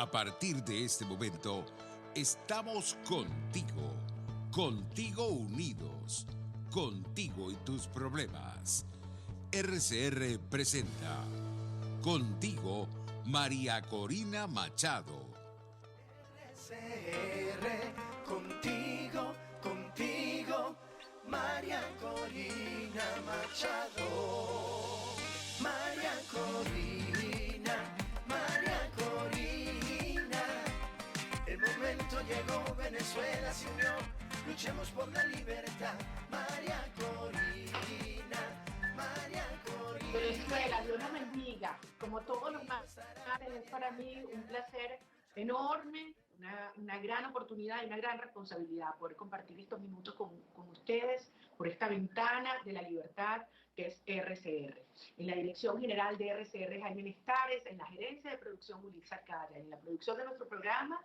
A partir de este momento, estamos contigo, contigo unidos, contigo y tus problemas. RCR presenta Contigo, María Corina Machado. RCR, contigo, María Corina Machado. María Corina, el momento llegó, Venezuela se unió, luchemos por la libertad. María Corina, Venezuela, Dios nos bendiga. Como todos los martes, es para mí un placer enorme, una gran oportunidad y una gran responsabilidad poder compartir estos minutos con ustedes por esta ventana de la libertad que es RCR. En la dirección general de RCR, Jaime Nestares, en la gerencia de producción, Ulises Calla, en la producción de nuestro programa,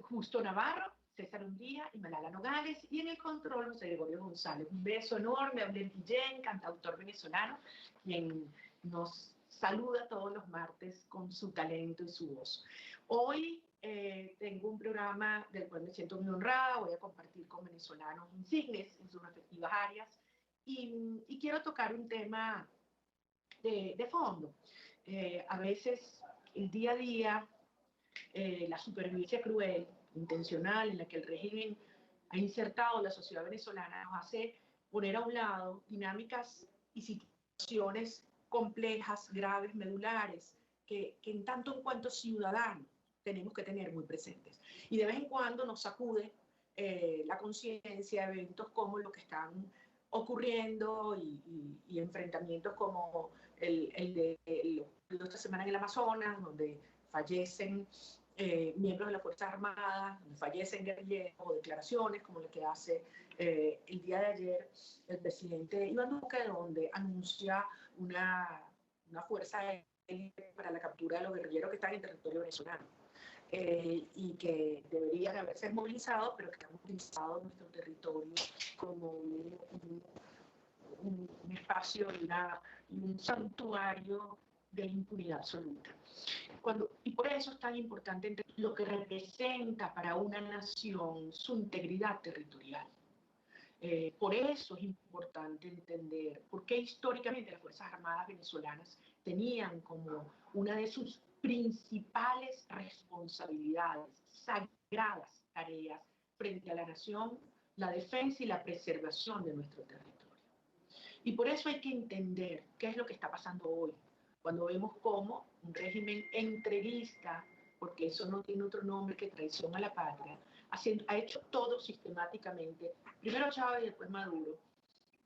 Justo Navarro, César Undía y Malala Nogales, y en el control José Gregorio González. Un beso enorme a Blen Guillén, cantautor venezolano, quien nos saluda todos los martes con su talento y su voz. Hoy tengo un programa del cual me siento muy honrada, voy a compartir con venezolanos insignes en sus respectivas áreas, y quiero tocar un tema de fondo. A veces el día a día, la supervivencia cruel, intencional, en la que el régimen ha insertado la sociedad venezolana, nos hace poner a un lado dinámicas y situaciones complejas, graves, medulares, que en tanto en cuanto ciudadanos tenemos que tener muy presentes. Y de vez en cuando nos sacude la conciencia de eventos como lo que están ocurriendo y enfrentamientos como el de esta semana en el Amazonas, donde fallecen miembros de las Fuerzas Armadas, donde fallecen guerrilleros, o declaraciones como la que hace el día de ayer el presidente Iván Duque, donde anuncia una fuerza para la captura de los guerrilleros que están en territorio venezolano. Y que deberían haberse movilizado, pero que han utilizado nuestro territorio como un espacio y un santuario de impunidad absoluta. Y por eso es tan importante entender lo que representa para una nación su integridad territorial. Por eso es importante entender por qué históricamente las Fuerzas Armadas venezolanas tenían como una de sus principales responsabilidades, sagradas tareas frente a la nación, la defensa y la preservación de nuestro territorio. Y por eso hay que entender qué es lo que está pasando hoy, cuando vemos cómo un régimen entreguista, porque eso no tiene otro nombre que traición a la patria, ha hecho todo sistemáticamente, primero Chávez y después Maduro,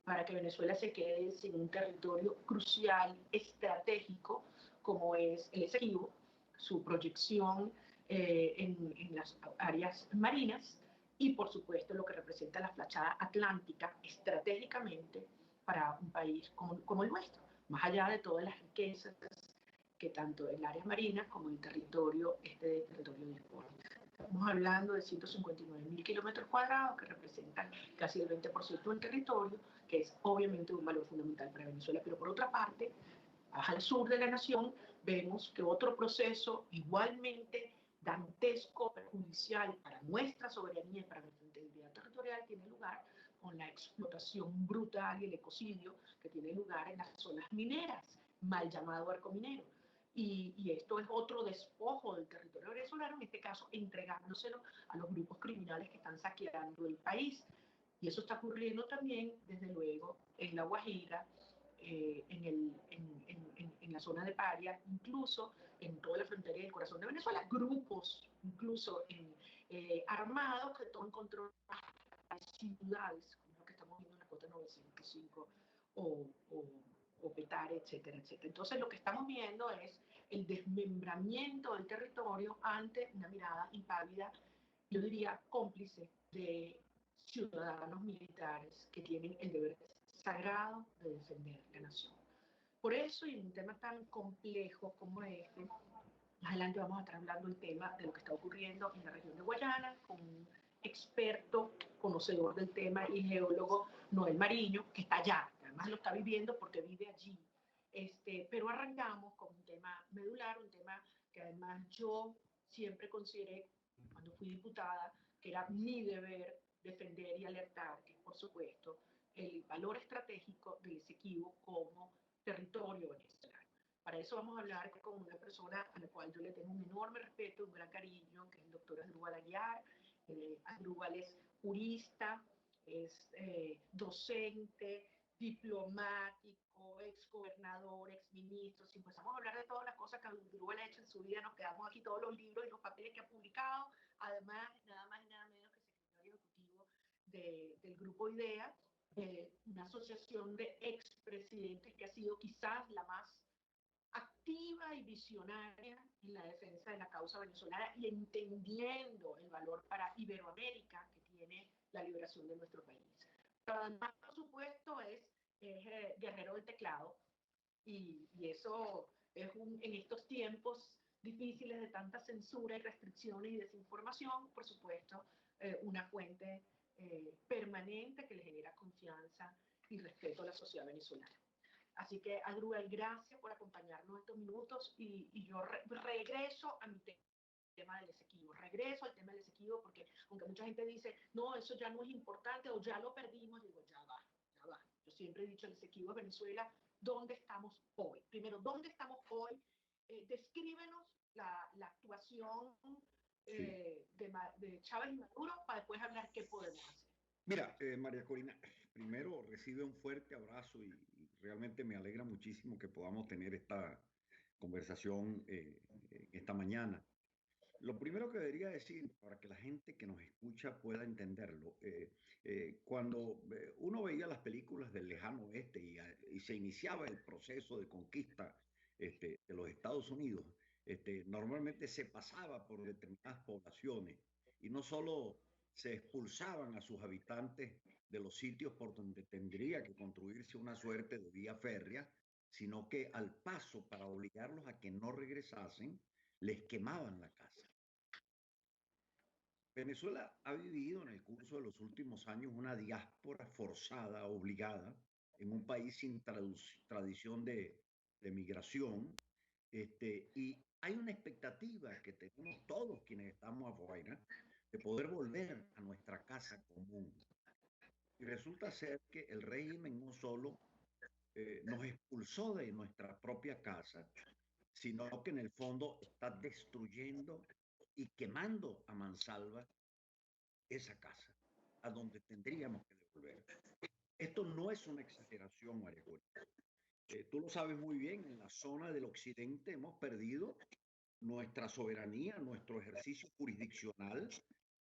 para que Venezuela se quede sin un territorio crucial, estratégico, como es el Esequibo, su proyección en las áreas marinas, y por supuesto lo que representa la fachada atlántica estratégicamente para un país como el nuestro, más allá de todas las riquezas que tanto en áreas marinas como en el territorio dispone. Estamos hablando de 159.000 kilómetros cuadrados que representan casi el 20% del territorio, que es obviamente un valor fundamental para Venezuela. Pero por otra parte, al sur de la nación, vemos que otro proceso igualmente dantesco, perjudicial para nuestra soberanía y para nuestra integridad territorial tiene lugar con la explotación brutal y el ecocidio que tiene lugar en las zonas mineras, mal llamado arco minero. Y esto es otro despojo del territorio venezolano, en este caso entregándoselo a los grupos criminales que están saqueando el país. Y eso está ocurriendo también, desde luego, en La Guajira, en la zona de Paria, incluso en toda la frontera y el corazón de Venezuela, grupos incluso armados que toman control de ciudades, como lo que estamos viendo en la Cota 905 o Petare, etcétera, etcétera. Entonces lo que estamos viendo es el desmembramiento del territorio ante una mirada impávida, yo diría cómplice, de ciudadanos militares que tienen el deber sagrado de defender la nación. Por eso, y en un tema tan complejo como este, más adelante vamos a estar hablando del tema de lo que está ocurriendo en la región de Guayana con un experto, conocedor del tema y geólogo, Noel Mariño, que está allá, además lo está viviendo porque vive allí. Pero arrancamos con un tema medular, un tema que además yo siempre consideré, cuando fui diputada, que era mi deber defender y alertar, que por supuesto, el valor estratégico del Esequibo como territorio venezolano. Para eso vamos a hablar con una persona a la cual yo le tengo un enorme respeto, un gran cariño, que es el doctor Asdrúbal Aguiar. Asdrúbal es jurista, es docente, diplomático, exgobernador, exministro. Si empezamos a hablar de todas las cosas que Asdrúbal ha hecho en su vida, nos quedamos aquí todos los libros y los papeles que ha publicado. Además, nada más y nada menos que secretario ejecutivo del Grupo IDEA, una asociación de expresidentes que ha sido quizás la más activa y visionaria en la defensa de la causa venezolana y entendiendo el valor para Iberoamérica que tiene la liberación de nuestro país. Pero además, por supuesto, es guerrero del teclado y eso es en estos tiempos difíciles de tanta censura y restricciones y desinformación, por supuesto, una fuente permanente que le genera confianza y respeto a la sociedad venezolana. Así que, Asdrúbal, gracias por acompañarnos estos minutos y yo regreso a mi tema del Esequibo. Regreso al tema del Esequibo porque aunque mucha gente dice, no, eso ya no es importante o ya lo perdimos, digo, ya va, ya va. Yo siempre he dicho, el Esequibo es Venezuela, ¿dónde estamos hoy? Primero, ¿dónde estamos hoy? Descríbenos la actuación de Chávez y Maduro para después hablar qué podemos hacer. Mira, María Corina, primero recibe un fuerte abrazo y realmente me alegra muchísimo que podamos tener esta conversación esta mañana. Lo primero que debería decir, para que la gente que nos escucha pueda entenderlo, cuando uno veía las películas del lejano oeste y se iniciaba el proceso de conquista de los Estados Unidos, normalmente se pasaba por determinadas poblaciones y no solo se expulsaban a sus habitantes de los sitios por donde tendría que construirse una suerte de vía férrea, sino que al paso, para obligarlos a que no regresasen, les quemaban la casa. Venezuela ha vivido en el curso de los últimos años una diáspora forzada, obligada, en un país sin tradición de migración, y hay una expectativa que tenemos todos quienes estamos afuera de poder volver a nuestra casa común. Y resulta ser que el régimen no solo nos expulsó de nuestra propia casa, sino que en el fondo está destruyendo y quemando a mansalva esa casa, a donde tendríamos que devolver. Esto no es una exageración, María Corina. Tú lo sabes muy bien, en la zona del occidente hemos perdido nuestra soberanía, nuestro ejercicio jurisdiccional,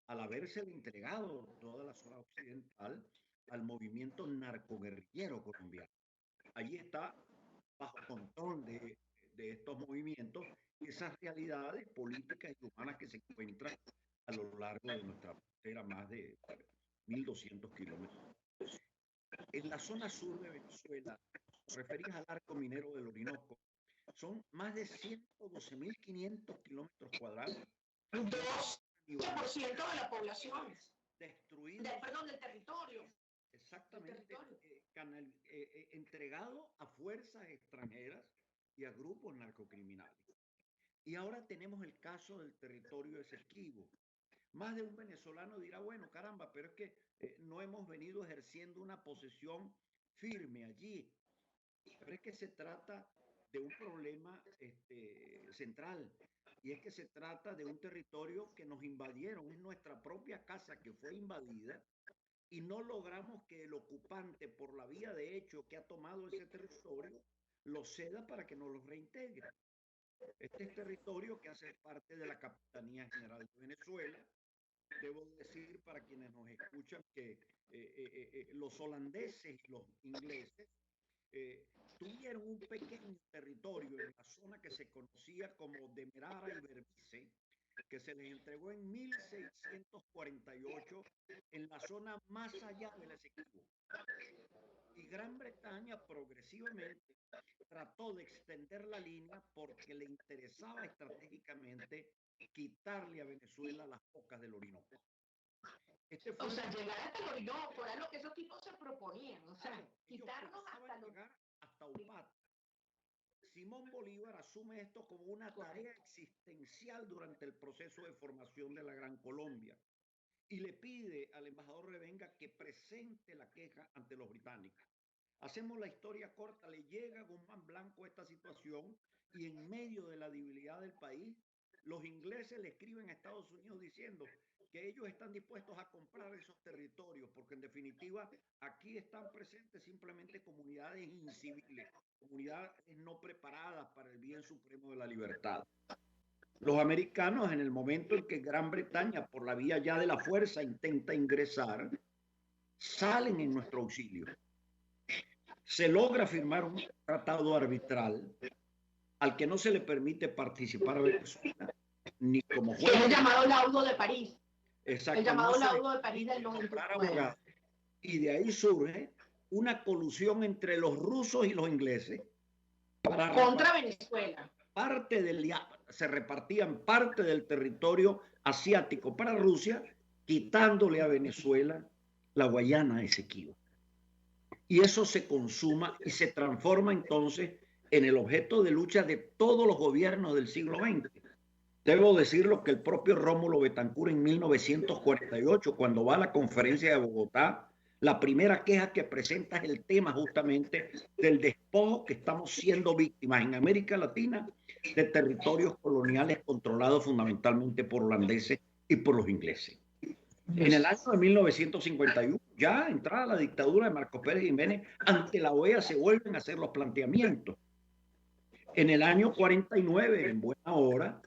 al haberse entregado toda la zona occidental al movimiento narcoguerrillero colombiano. Allí está bajo control de estos movimientos y esas realidades políticas y humanas que se encuentran a lo largo de nuestra frontera, más de 1.200 kilómetros. En la zona sur de Venezuela, referidas al arco minero del Orinoco, son más de 112.500 kilómetros cuadrados. 12% de la población. Destruidos. Perdón, del territorio. Exactamente. Entregado a fuerzas extranjeras y a grupos narcocriminales. Y ahora tenemos el caso del territorio Esequibo. Más de un venezolano dirá, bueno, caramba, pero es que no hemos venido ejerciendo una posesión firme allí. Pero es que se trata de un problema central, y es que se trata de un territorio que nos invadieron, es nuestra propia casa que fue invadida, y no logramos que el ocupante, por la vía de hecho que ha tomado ese territorio, lo ceda para que nos lo reintegre. Este es territorio que hace parte de la Capitanía General de Venezuela. Debo decir para quienes nos escuchan que los holandeses y los ingleses tuvieron un pequeño territorio en la zona que se conocía como Demerara y Berbice, que se les entregó en 1648 en la zona más allá del Esequibo. Y Gran Bretaña progresivamente trató de extender la línea porque le interesaba estratégicamente quitarle a Venezuela las bocas del Orinoco. O sea, llegar hasta el Orinoco era lo que esos tipos se proponían, o sea, quitarnos hasta llegar hasta Upata. Simón Bolívar asume esto como una tarea existencial durante el proceso de formación de la Gran Colombia y le pide al embajador Revenga que presente la queja ante los británicos. Hacemos la historia corta, le llega a Guzmán Blanco esta situación y en medio de la debilidad del país, los ingleses le escriben a Estados Unidos diciendo que ellos están dispuestos a comprar esos territorios, porque en definitiva aquí están presentes simplemente comunidades inciviles, comunidades no preparadas para el bien supremo de la libertad. Los americanos, en el momento en que Gran Bretaña, por la vía ya de la fuerza, intenta ingresar, salen en nuestro auxilio. Se logra firmar un tratado arbitral al que no se le permite participar a Venezuela, ni como juez. Es el llamado laudo de París. Exacto. El llamado laudo de París del 99. Y de ahí surge una colusión entre los rusos y los ingleses para contra Venezuela. Se repartían parte del territorio asiático para Rusia, quitándole a Venezuela la Guayana Esequiba. Y eso se consuma y se transforma entonces en el objeto de lucha de todos los gobiernos del siglo XX. Debo decirlo que el propio Rómulo Betancourt en 1948, cuando va a la conferencia de Bogotá, la primera queja que presenta es el tema justamente del despojo que estamos siendo víctimas en América Latina de territorios coloniales controlados fundamentalmente por holandeses y por los ingleses. En el año de 1951, ya entrada la dictadura de Marcos Pérez Jiménez, ante la OEA se vuelven a hacer los planteamientos. En el año 49, en buena hora,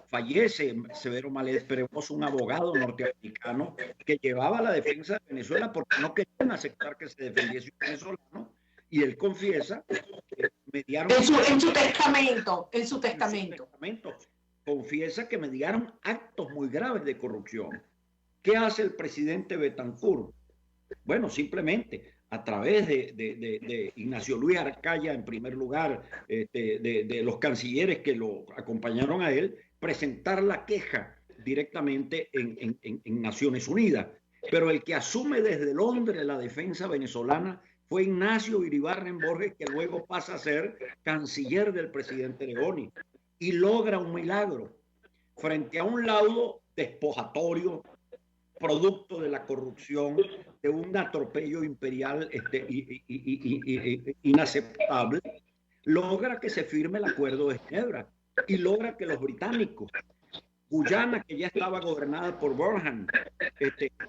fallece Severo Malés Perevoz, un abogado norteamericano que llevaba la defensa de Venezuela porque no querían aceptar que se defendiese un venezolano, y él confiesa que mediaron en su testamento confiesa que mediaron actos muy graves de corrupción. ¿Qué hace el presidente Betancourt? Bueno, simplemente a través de Ignacio Luis Arcaya, en primer lugar, de los cancilleres que lo acompañaron a él, presentar la queja directamente en Naciones Unidas. Pero el que asume desde Londres la defensa venezolana fue Ignacio Iribarren Borges, que luego pasa a ser canciller del presidente Leoni, y logra un milagro frente a un laudo despojatorio, producto de la corrupción, de un atropello imperial inaceptable. Logra que se firme el Acuerdo de Ginebra y logra que los británicos, Guyana, que ya estaba gobernada por Burhan,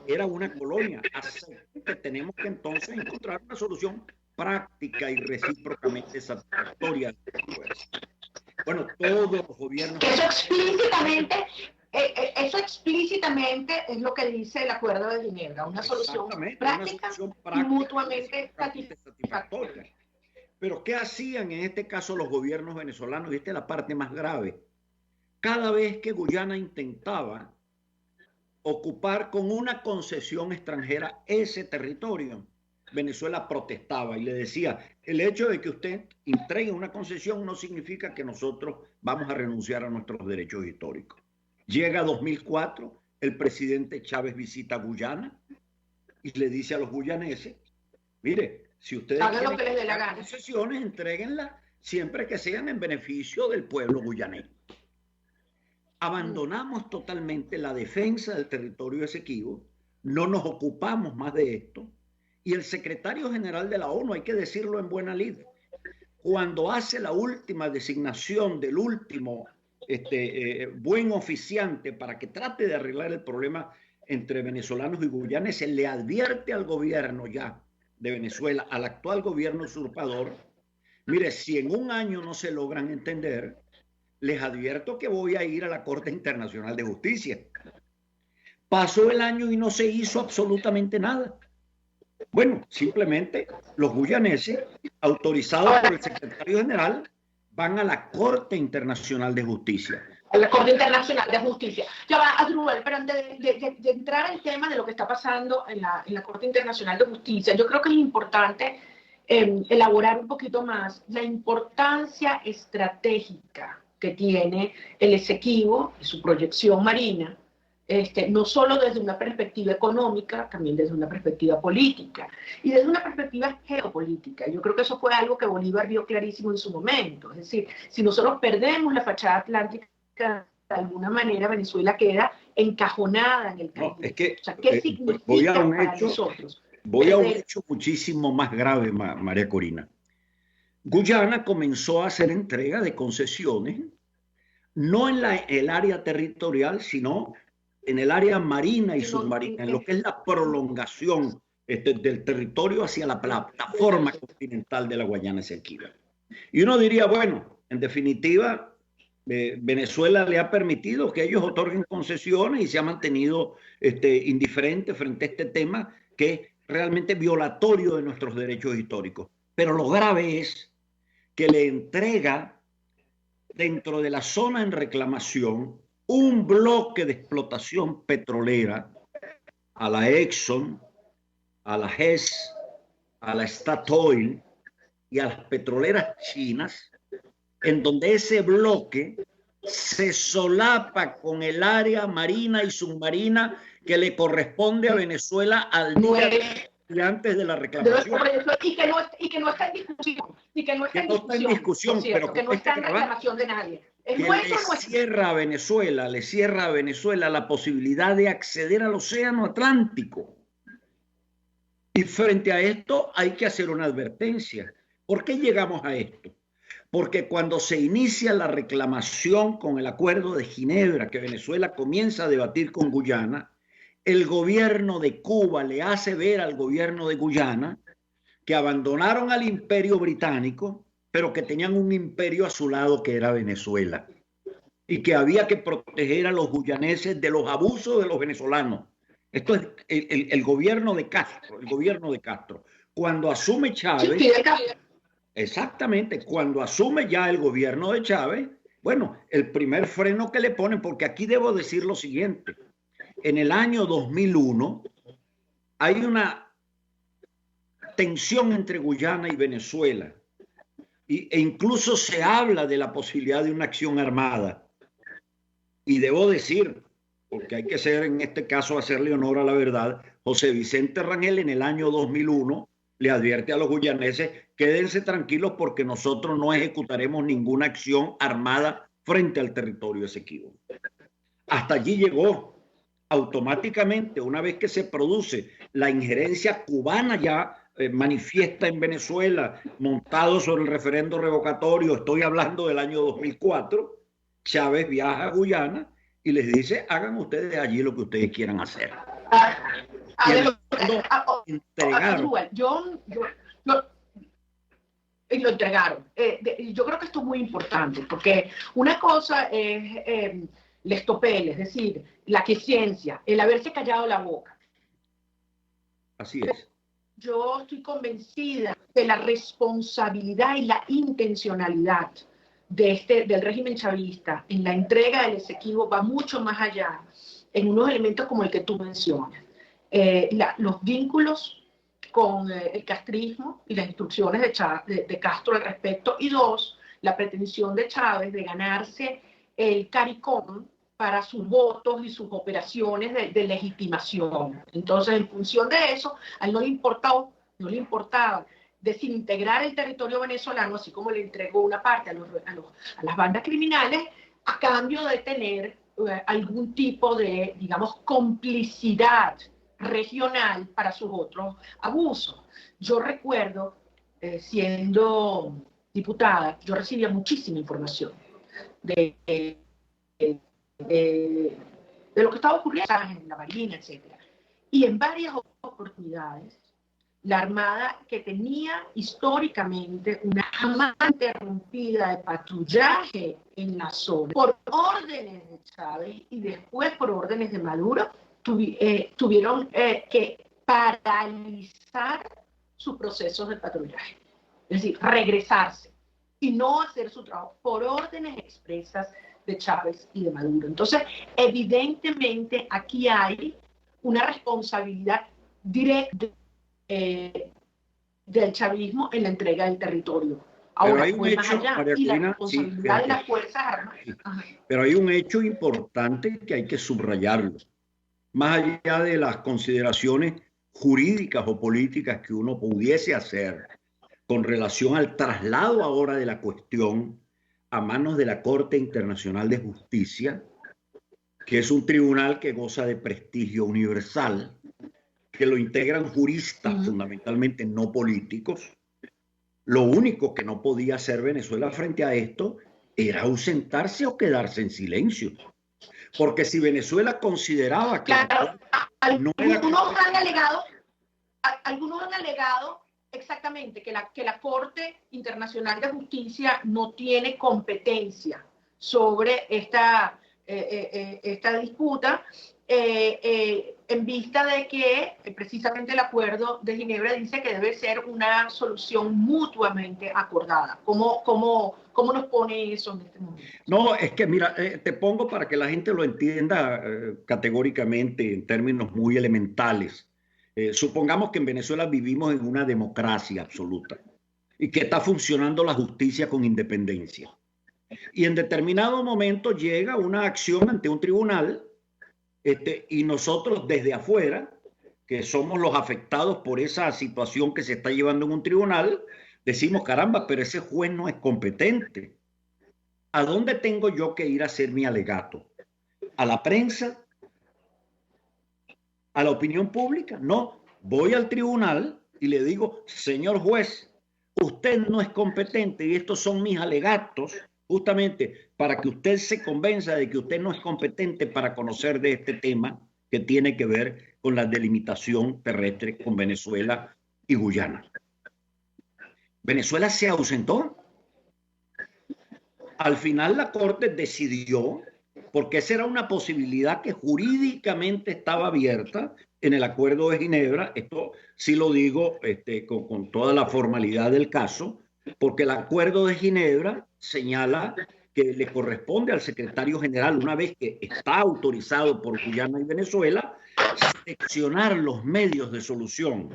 era una colonia, acepten que tenemos que entonces encontrar una solución práctica y recíprocamente satisfactoria. Bueno, todos los gobiernos... Eso explícitamente es lo que dice el Acuerdo de Ginebra, una solución práctica y mutuamente satisfactoria. Pero ¿qué hacían en este caso los gobiernos venezolanos? Y esta es la parte más grave. Cada vez que Guyana intentaba ocupar con una concesión extranjera ese territorio, Venezuela protestaba y le decía, el hecho de que usted entregue una concesión no significa que nosotros vamos a renunciar a nuestros derechos históricos. Llega 2004, el presidente Chávez visita Guyana y le dice a los guyaneses, mire, si ustedes hagan lo que les dé la gana, concesiones, entréguenlas siempre que sean en beneficio del pueblo guyanés. Abandonamos totalmente la defensa del territorio Esequibo, no nos ocupamos más de esto, y el secretario general de la ONU, hay que decirlo en buena lid, cuando hace la última designación del último buen oficiante para que trate de arreglar el problema entre venezolanos y guyaneses, le advierte al gobierno ya de Venezuela, al actual gobierno usurpador, mire, si en un año no se logran entender, les advierto que voy a ir a la Corte Internacional de Justicia. Pasó el año y no se hizo absolutamente nada. Bueno, simplemente los guyaneses, autorizados por el secretario general, van a la Corte Internacional de Justicia. A la Corte Internacional de Justicia. Ya va, Asdrúbal, pero antes de entrar al tema de lo que está pasando en la Corte Internacional de Justicia, yo creo que es importante elaborar un poquito más la importancia estratégica que tiene el Esequibo y su proyección marina no solo desde una perspectiva económica, también desde una perspectiva política y desde una perspectiva geopolítica. Yo creo que eso fue algo que Bolívar vio clarísimo en su momento. Es decir, si nosotros perdemos la fachada atlántica, de alguna manera Venezuela queda encajonada en el Caribe. No, es que, o sea, ¿qué significa para nosotros? Voy a un hecho muchísimo más grave, María Corina. Guyana comenzó a hacer entrega de concesiones, no en el área territorial, sino en el área marina y submarina, en lo que es la prolongación del territorio hacia la plataforma continental de la Guayana Esequiba. Y uno diría, bueno, en definitiva, Venezuela le ha permitido que ellos otorguen concesiones y se ha mantenido indiferente frente a este tema que es realmente violatorio de nuestros derechos históricos. Pero lo grave es que le entrega dentro de la zona en reclamación un bloque de explotación petrolera a la Exxon, a la Hess, a la Statoil y a las petroleras chinas, en donde ese bloque se solapa con el área marina y submarina que le corresponde a Venezuela al día de antes de la reclamación. Y que no está en discusión. Y que no está en discusión, pero que no está en reclamación de nadie. Que le cierra a Venezuela la posibilidad de acceder al océano Atlántico. Y frente a esto hay que hacer una advertencia. ¿Por qué llegamos a esto? Porque cuando se inicia la reclamación con el Acuerdo de Ginebra, que Venezuela comienza a debatir con Guyana, el gobierno de Cuba le hace ver al gobierno de Guyana que abandonaron al imperio británico, pero que tenían un imperio a su lado que era Venezuela, y que había que proteger a los guyaneses de los abusos de los venezolanos. Esto es el gobierno de Castro. Cuando asume Chávez, exactamente, cuando asume ya el gobierno de Chávez, bueno, el primer freno que le ponen, porque aquí debo decir lo siguiente, en el año 2001 hay una tensión entre Guyana y Venezuela, e incluso se habla de la posibilidad de una acción armada. Y debo decir, porque hay que ser en este caso hacerle honor a la verdad, José Vicente Rangel en el año 2001 le advierte a los guyaneses, quédense tranquilos porque nosotros no ejecutaremos ninguna acción armada frente al territorio Esequibo. Hasta allí llegó. Automáticamente, una vez que se produce la injerencia cubana ya manifiesta en Venezuela, montado sobre el referendo revocatorio, estoy hablando del año 2004, Chávez viaja a Guyana y les dice, hagan ustedes allí lo que ustedes quieran hacer. Y lo entregaron. Yo creo que esto es muy importante, porque una cosa es les topel, es decir, la quiesencia, el haberse callado la boca. Así es. Yo estoy convencida de la responsabilidad y la intencionalidad del régimen chavista en la entrega del Esequibo va mucho más allá en unos elementos como el que tú mencionas. Los vínculos con el castrismo y las instrucciones de Castro al respecto, y dos, la pretensión de Chávez de ganarse el CARICOM para sus votos y sus operaciones de legitimación. Entonces, en función de eso, a él no le importaba desintegrar el territorio venezolano, así como le entregó una parte a las bandas criminales, a cambio de tener algún tipo de, digamos, complicidad regional para sus otros abusos. Yo recuerdo, siendo diputada, yo recibía muchísima información de lo que estaba ocurriendo en la Marina, etc. Y en varias oportunidades, la Armada, que tenía históricamente una jamás interrumpida de patrullaje en la zona, por órdenes de Chávez y después por órdenes de Maduro, tuvieron que paralizar sus procesos de patrullaje. Es decir, regresarse y no hacer su trabajo por órdenes expresas de Chávez y de Maduro. Entonces, evidentemente, aquí hay una responsabilidad directa del chavismo en la entrega del territorio. Ahora, hay un hecho, más allá, María Corina, la responsabilidad de las Fuerzas Armadas. Pero hay un hecho importante que hay que subrayarlo. más allá de las consideraciones jurídicas o políticas que uno pudiese hacer con relación al traslado ahora de la cuestión a manos de la Corte Internacional de Justicia, que es un tribunal que goza de prestigio universal, que lo integran juristas fundamentalmente no políticos. Lo único que no podía hacer Venezuela frente a esto era ausentarse o quedarse en silencio. Porque si Venezuela consideraba que claro, no era... algunos han alegado exactamente que la Corte Internacional de Justicia no tiene competencia sobre esta disputa, en vista de que precisamente el Acuerdo de Ginebra dice que debe ser una solución mutuamente acordada. ¿Cómo nos pone eso en este momento? No, es que mira, te pongo para que la gente lo entienda categóricamente en términos muy elementales. Supongamos que en Venezuela vivimos en una democracia absoluta y que está funcionando la justicia con independencia. Y en determinado momento llega una acción ante un tribunal y nosotros desde afuera, que somos los afectados por esa situación que se está llevando en un tribunal, decimos, caramba, pero ese juez no es competente. ¿A dónde tengo yo que ir a hacer mi alegato? ¿A la prensa? ¿A la opinión pública? No, voy al tribunal y le digo, señor juez, usted no es competente y estos son mis alegatos justamente para que usted se convenza de que usted no es competente para conocer de este tema que tiene que ver con la delimitación terrestre con Venezuela y Guyana. Venezuela se ausentó. Al final la Corte decidió, porque esa era una posibilidad que jurídicamente estaba abierta en el Acuerdo de Ginebra. Esto sí lo digo con toda la formalidad del caso, porque el Acuerdo de Ginebra señala que le corresponde al secretario general, una vez que está autorizado por Guyana y Venezuela, seleccionar los medios de solución.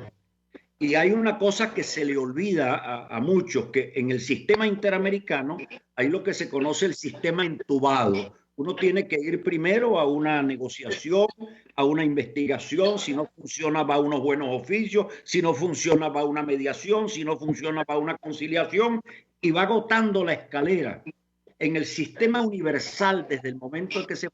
Y hay una cosa que se le olvida a muchos, que en el sistema interamericano hay lo que se conoce el sistema entubado. Uno tiene que ir primero a una negociación, a una investigación. Si no funciona, va a unos buenos oficios. Si no funciona, va a una mediación. Si no funciona, va a una conciliación. Y va agotando la escalera. En el sistema universal, desde el momento en que se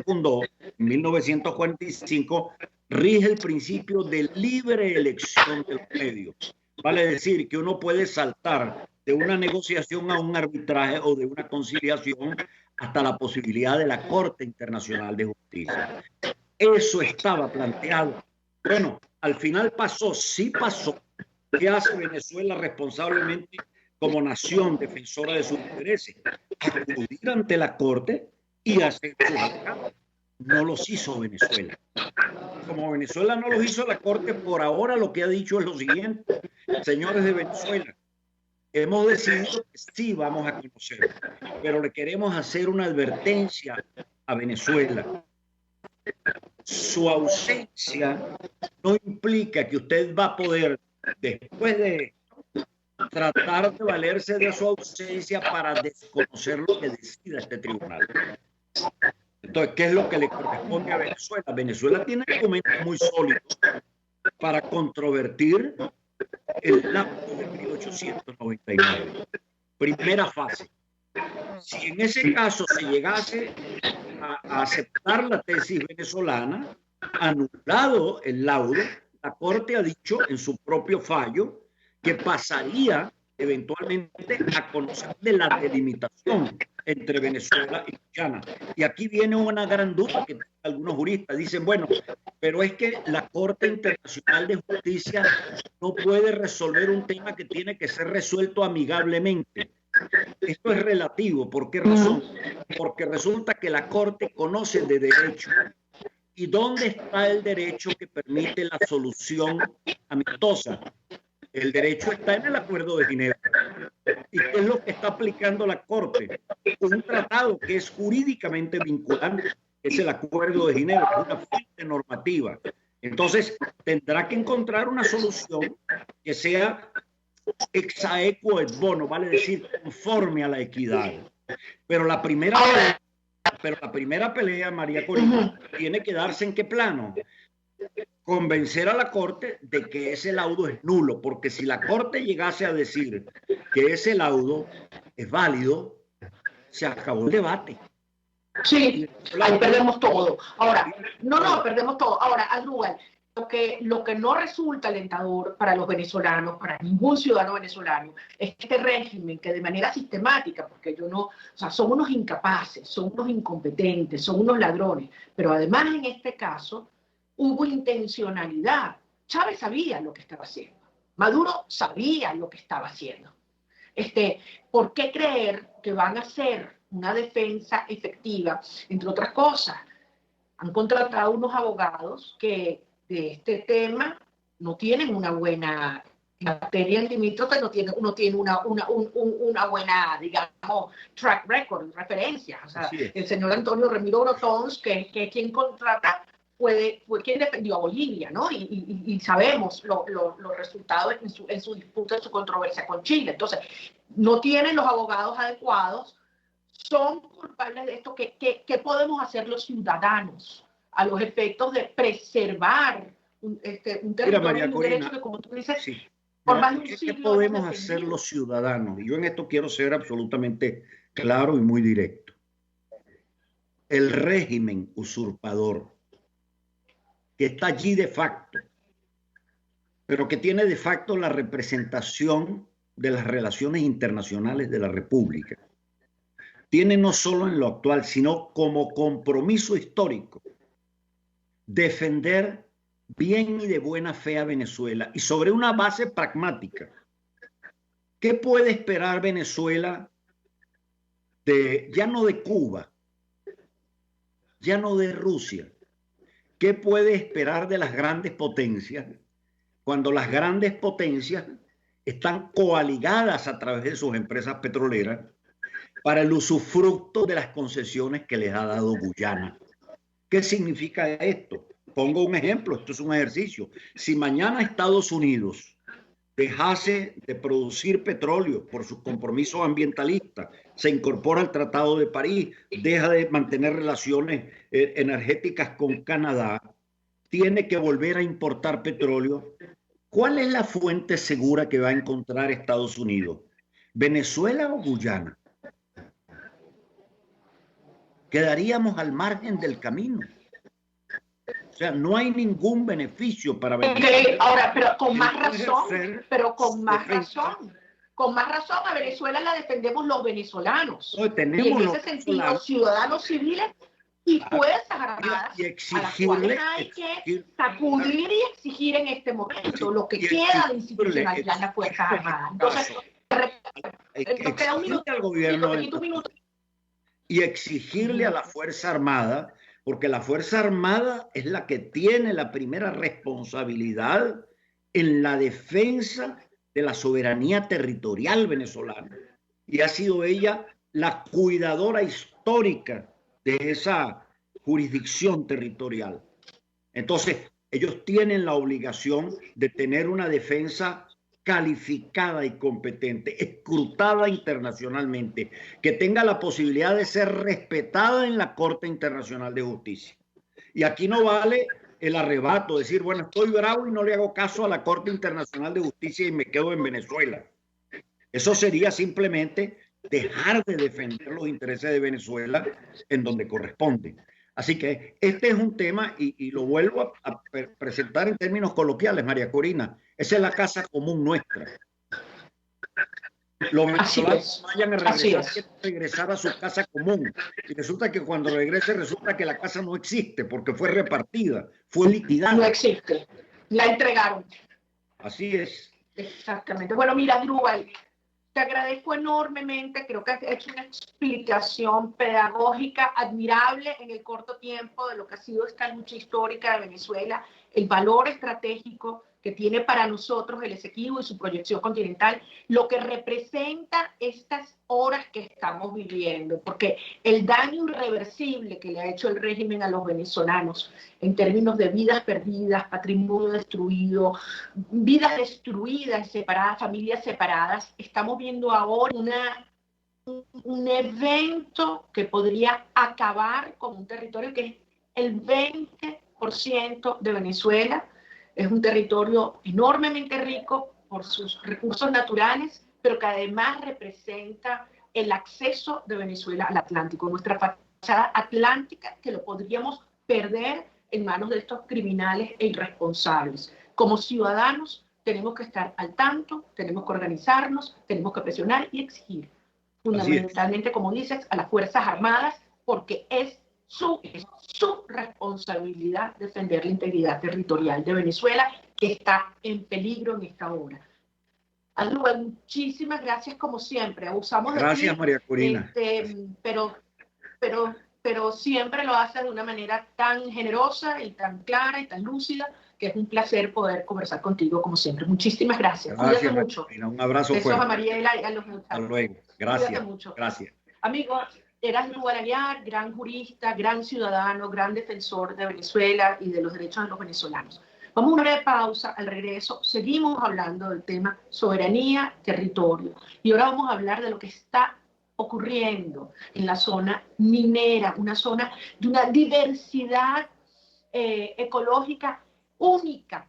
fundó, en 1945, rige el principio de libre elección de los medios. Vale decir que uno puede saltar de una negociación a un arbitraje o de una conciliación hasta la posibilidad de la Corte Internacional de Justicia. Eso estaba planteado. Bueno, al final pasó, sí pasó. ¿Qué hace Venezuela responsablemente como nación defensora de sus intereses? Acudir ante la Corte y hacer sus alegatos. No los hizo Venezuela. Como Venezuela no los hizo la Corte, por ahora lo que ha dicho es lo siguiente: señores de Venezuela, hemos decidido que sí vamos a conocer, pero le queremos hacer una advertencia a Venezuela. Su ausencia no implica que usted va a poder, después de tratar de valerse de su ausencia para desconocer lo que decida este tribunal. Entonces, ¿qué es lo que le corresponde a Venezuela? Venezuela tiene argumentos muy sólidos para controvertir el acto de 1899. Primera fase. Si en ese caso se llegase a aceptar la tesis venezolana, anulado el laudo, la Corte ha dicho en su propio fallo que pasaría eventualmente a conocer de la delimitación entre Venezuela y Guyana. Y aquí viene una gran duda que algunos juristas dicen, bueno, pero es que la Corte Internacional de Justicia no puede resolver un tema que tiene que ser resuelto amigablemente. Esto es relativo. ¿Por qué razón? Porque resulta que la Corte conoce de derecho. ¿Y dónde está el derecho que permite la solución amistosa? El derecho está en el Acuerdo de Ginebra. ¿Y qué es lo que está aplicando la Corte? Un tratado que es jurídicamente vinculante, es el Acuerdo de Ginebra, es una fuente normativa. Entonces, tendrá que encontrar una solución que sea ex aequo et bono, vale decir, conforme a la equidad. Pero la primera vez Pero la primera pelea, María Corina, tiene que darse ¿en qué plano? Convencer a la Corte de que ese laudo es nulo, porque si la Corte llegase a decir que ese laudo es válido, se acabó el debate. Sí, ahí perdemos todo. Ahora, no, perdemos todo. Ahora, Asdrúbal, lo que no resulta alentador para los venezolanos, para ningún ciudadano venezolano, es que este régimen que de manera sistemática, porque o sea, son unos incapaces, son unos incompetentes, son unos ladrones, pero además en este caso hubo intencionalidad. Chávez sabía lo que estaba haciendo. Maduro sabía lo que estaba haciendo. ¿Por qué creer que van a hacer una defensa efectiva? Entre otras cosas, han contratado unos abogados que de este tema no tienen una buena, en materia antimítrofe no tiene una buena, digamos, track record, referencia. O sea, el señor Antonio Remiro Brotons, que es quien contrata, fue quien defendió a Bolivia, ¿no? Y sabemos los resultados en su disputa, en su controversia con Chile. Entonces, no tienen los abogados adecuados, son culpables de esto. ¿Qué podemos hacer los ciudadanos a los efectos de preservar un territorio y un derecho que, como tú dices, sí. por más de un ¿Qué siglo podemos hacer los ciudadanos? Y yo en esto quiero ser absolutamente claro y muy directo. El régimen usurpador que está allí de facto, pero que tiene de facto la representación de las relaciones internacionales de la República, tiene no solo en lo actual, sino como compromiso histórico, defender bien y de buena fe a Venezuela y sobre una base pragmática. ¿Qué puede esperar Venezuela ya no de Cuba, ya no de Rusia? ¿Qué puede esperar de las grandes potencias cuando las grandes potencias están coaligadas a través de sus empresas petroleras para el usufructo de las concesiones que les ha dado Guyana? ¿Qué significa esto? Pongo un ejemplo, esto es un ejercicio. Si mañana Estados Unidos dejase de producir petróleo por sus compromisos ambientalistas, se incorpora al Tratado de París, deja de mantener relaciones energéticas con Canadá, tiene que volver a importar petróleo, ¿cuál es la fuente segura que va a encontrar Estados Unidos? ¿Venezuela o Guyana? Quedaríamos al margen del camino. O sea, no hay ningún beneficio para Venezuela. Ahora, pero con más razón, a Venezuela la defendemos los venezolanos. No, tenemos y en ese sentido, ciudadanos civiles y fuerzas armadas, y exigirle, a las cuales hay que sacudir y exigir en este momento lo que queda de institucionalidad en las fuerzas armadas. Entonces, queda un minuto al gobierno y exigirle a la Fuerza Armada, porque la Fuerza Armada es la que tiene la primera responsabilidad en la defensa de la soberanía territorial venezolana. Y ha sido ella la cuidadora histórica de esa jurisdicción territorial. Entonces, ellos tienen la obligación de tener una defensa calificada y competente, escrutada internacionalmente, que tenga la posibilidad de ser respetada en la Corte Internacional de Justicia. Y aquí no vale el arrebato, decir, bueno, estoy bravo y no le hago caso a la Corte Internacional de Justicia y me quedo en Venezuela. Eso sería simplemente dejar de defender los intereses de Venezuela en donde corresponde. Así que este es un tema, y lo vuelvo a presentar en términos coloquiales, María Corina, esa es la casa común nuestra. Los venezolanos vayan a regresar a su casa común. Y resulta que cuando regrese, resulta que la casa no existe porque fue repartida, fue liquidada. No existe, la entregaron. Así es. Exactamente. Bueno, mira, Asdrúbal, te agradezco enormemente, creo que has hecho una explicación pedagógica admirable en el corto tiempo de lo que ha sido esta lucha histórica de Venezuela, el valor estratégico que tiene para nosotros el Esequibo y su proyección continental, lo que representa estas horas que estamos viviendo, porque el daño irreversible que le ha hecho el régimen a los venezolanos en términos de vidas perdidas, patrimonio destruido, vidas destruidas, separadas, familias separadas, estamos viendo ahora una un evento que podría acabar con un territorio que es el 20% de Venezuela. Es un territorio enormemente rico por sus recursos naturales, pero que además representa el acceso de Venezuela al Atlántico, nuestra fachada atlántica, que lo podríamos perder en manos de estos criminales e irresponsables. Como ciudadanos tenemos que estar al tanto, tenemos que organizarnos, tenemos que presionar y exigir, fundamentalmente, como dices, a las Fuerzas Armadas, porque es su responsabilidad defender la integridad territorial de Venezuela, que está en peligro en esta hora. Adrúbal, muchísimas gracias como siempre. Abusamos gracias, de ti, María Corina. pero siempre lo haces de una manera tan generosa y tan clara y tan lúcida, que es un placer poder conversar contigo como siempre. Muchísimas gracias. Gracias, María Corina. Un abrazo fuerte. Besos a Mariela y a los Hasta luego. Gracias. Cuídate mucho. Gracias. Amigos, era Adrúbal Aguiar, gran jurista, gran ciudadano, gran defensor de Venezuela y de los derechos de los venezolanos. Vamos a una breve pausa. Al regreso seguimos hablando del tema soberanía, territorio. Y ahora vamos a hablar de lo que está ocurriendo en la zona minera, una zona de una diversidad ecológica única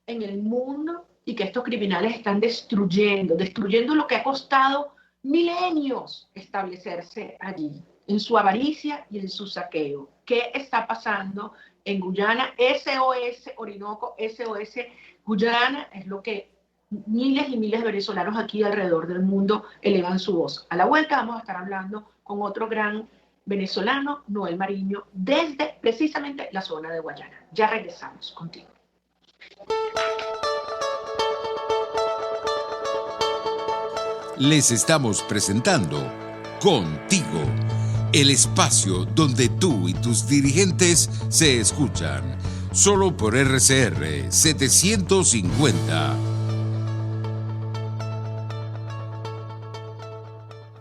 en el mundo, y que estos criminales están destruyendo lo que ha costado milenios establecerse allí, en su avaricia y en su saqueo. ¿Qué está pasando en Guyana? SOS Orinoco, SOS Guyana, es lo que miles y miles de venezolanos aquí alrededor del mundo elevan su voz. A la vuelta vamos a estar hablando con otro gran venezolano, Noel Mariño, desde precisamente la zona de Guayana. Ya regresamos contigo. Les estamos presentando Contigo, el espacio donde tú y tus dirigentes se escuchan, solo por RCR 750.